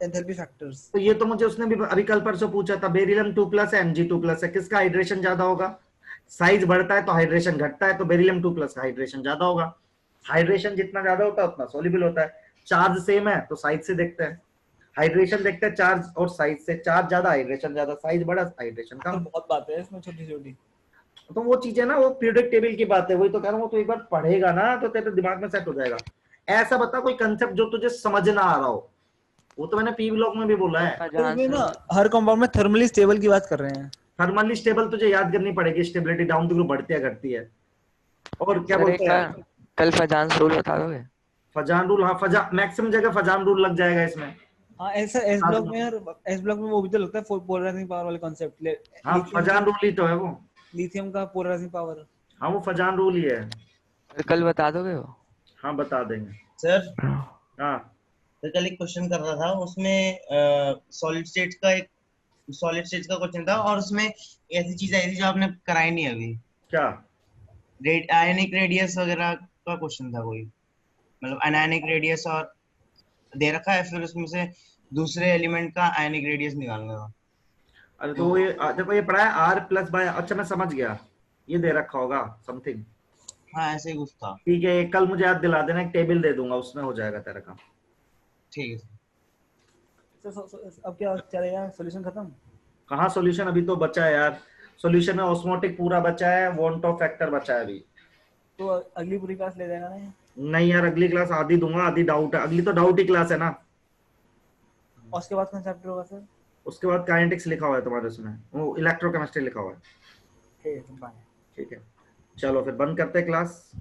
enthalpy factors. तो ये तो मुझे उसने भी अभी कल परसों पूछा था, बेरिलियम 2+ है, Mg2+ है, किसका हाइड्रेशन ज्यादा होगा? साइज बढ़ता है तो हाइड्रेशन घटता है, तो बेरिलियम 2+ का हाइड्रेशन ज्यादा होगा। हाइड्रेशन जितना ज्यादा होता है उतना सोल्यूबल होता है। चार्ज सेम है तो साइज से देखते हैं, हाइड्रेशन देखते हैं चार्ज और साइज से, चार्ज ज्यादा हाइड्रेशन ज्यादा, साइज बड़ा हाइड्रेशन तो कम। बहुत बातें हैं इसमें छोटी छोटी। तो वो चीजें ना, वो पीरियोडिक टेबल की बात है, वही तो कह रहा हूँ, तो एक बार पढ़ेगा ना तो तेरे दिमाग में सेट हो जाएगा। ऐसा बता कोई कंसेप्ट जो तुझे समझ ना आ रहा हो, वो तो मैंने पी ब्लॉक में भी बोला है। तो इसमें ना हर कंपाउंड में थर्मली स्टेबल की बात कर रहे हैं। थर्मली स्टेबल तुझे याद करनी पड़ेगी, स्टेबिलिटी डाउन टू ग्रुप बढ़ती है घटती है। और क्या सर बोलते हैं कल फजांस रूल बता दोगे? फजान रूल? हाँ फजा मैक्सिमम जगह फजान रूल लग जाएगा इसमें। हाँ ऐसा एस ब्लॉक में, यार एस ब्लॉक में वो भी तो लगता है पोलराइजिंग पावर वाले कॉन्सेप्ट। हाँ फजान रूल ही तो है वो, लिथियम का पोलराइजिंग पावर। हाँ वो फजान रूल ही है। कल बता दोगे वो? हाँ बता देंगे सर। हाँ तो कल एक क्वेश्चन कर रहा था, उसमें सॉलिड स्टेट का क्वेश्चन था, और उसमें ऐसी चीज आई थी जो आपने कराई नहीं अभी। क्या? आयनिक रेडियस वगैरह का क्वेश्चन था कोई, मतलब अनायनिक रेडियस और दे रखा है, फिर उसमें से दूसरे एलिमेंट का आयनिक रेडियस निकालने का। अरे तो ये देखो ये पढ़ा है R+/, अच्छा मैं समझ गया, ये दे रखा होगा समथिंग। हाँ ऐसे ही कुछ था। ठीक है, कल मुझे याद दिला देना, एक टेबल दे दूंगा, उसमें हो जाएगा तेरा काम। ठीक है अब क्या चलेगा, सॉल्यूशन खत्म? कहाँ सॉल्यूशन, अभी तो बचा है यार। सॉल्यूशन में ऑस्मोटिक पूरा बचा है, वॉन्ट ऑफ फैक्टर बचा है अभी। तो अगली पूरी क्लास ले जाएगा ना? नहीं यार, अगली क्लास आधी दूंगा, आधी डाउट है, अगली तो डाउट ही क्लास है ना। और उसके बाद कौन सा चैप्टर होगा सर? उसके बाद काइनेटिक्स लिखा हुआ है तुम्हारे उसमें, वो इलेक्ट्रोकेमिस्ट्री लिखा हुआ है। ठीक है, बाय। ठीक है, चलो फिर बंद करते हैं क्लास।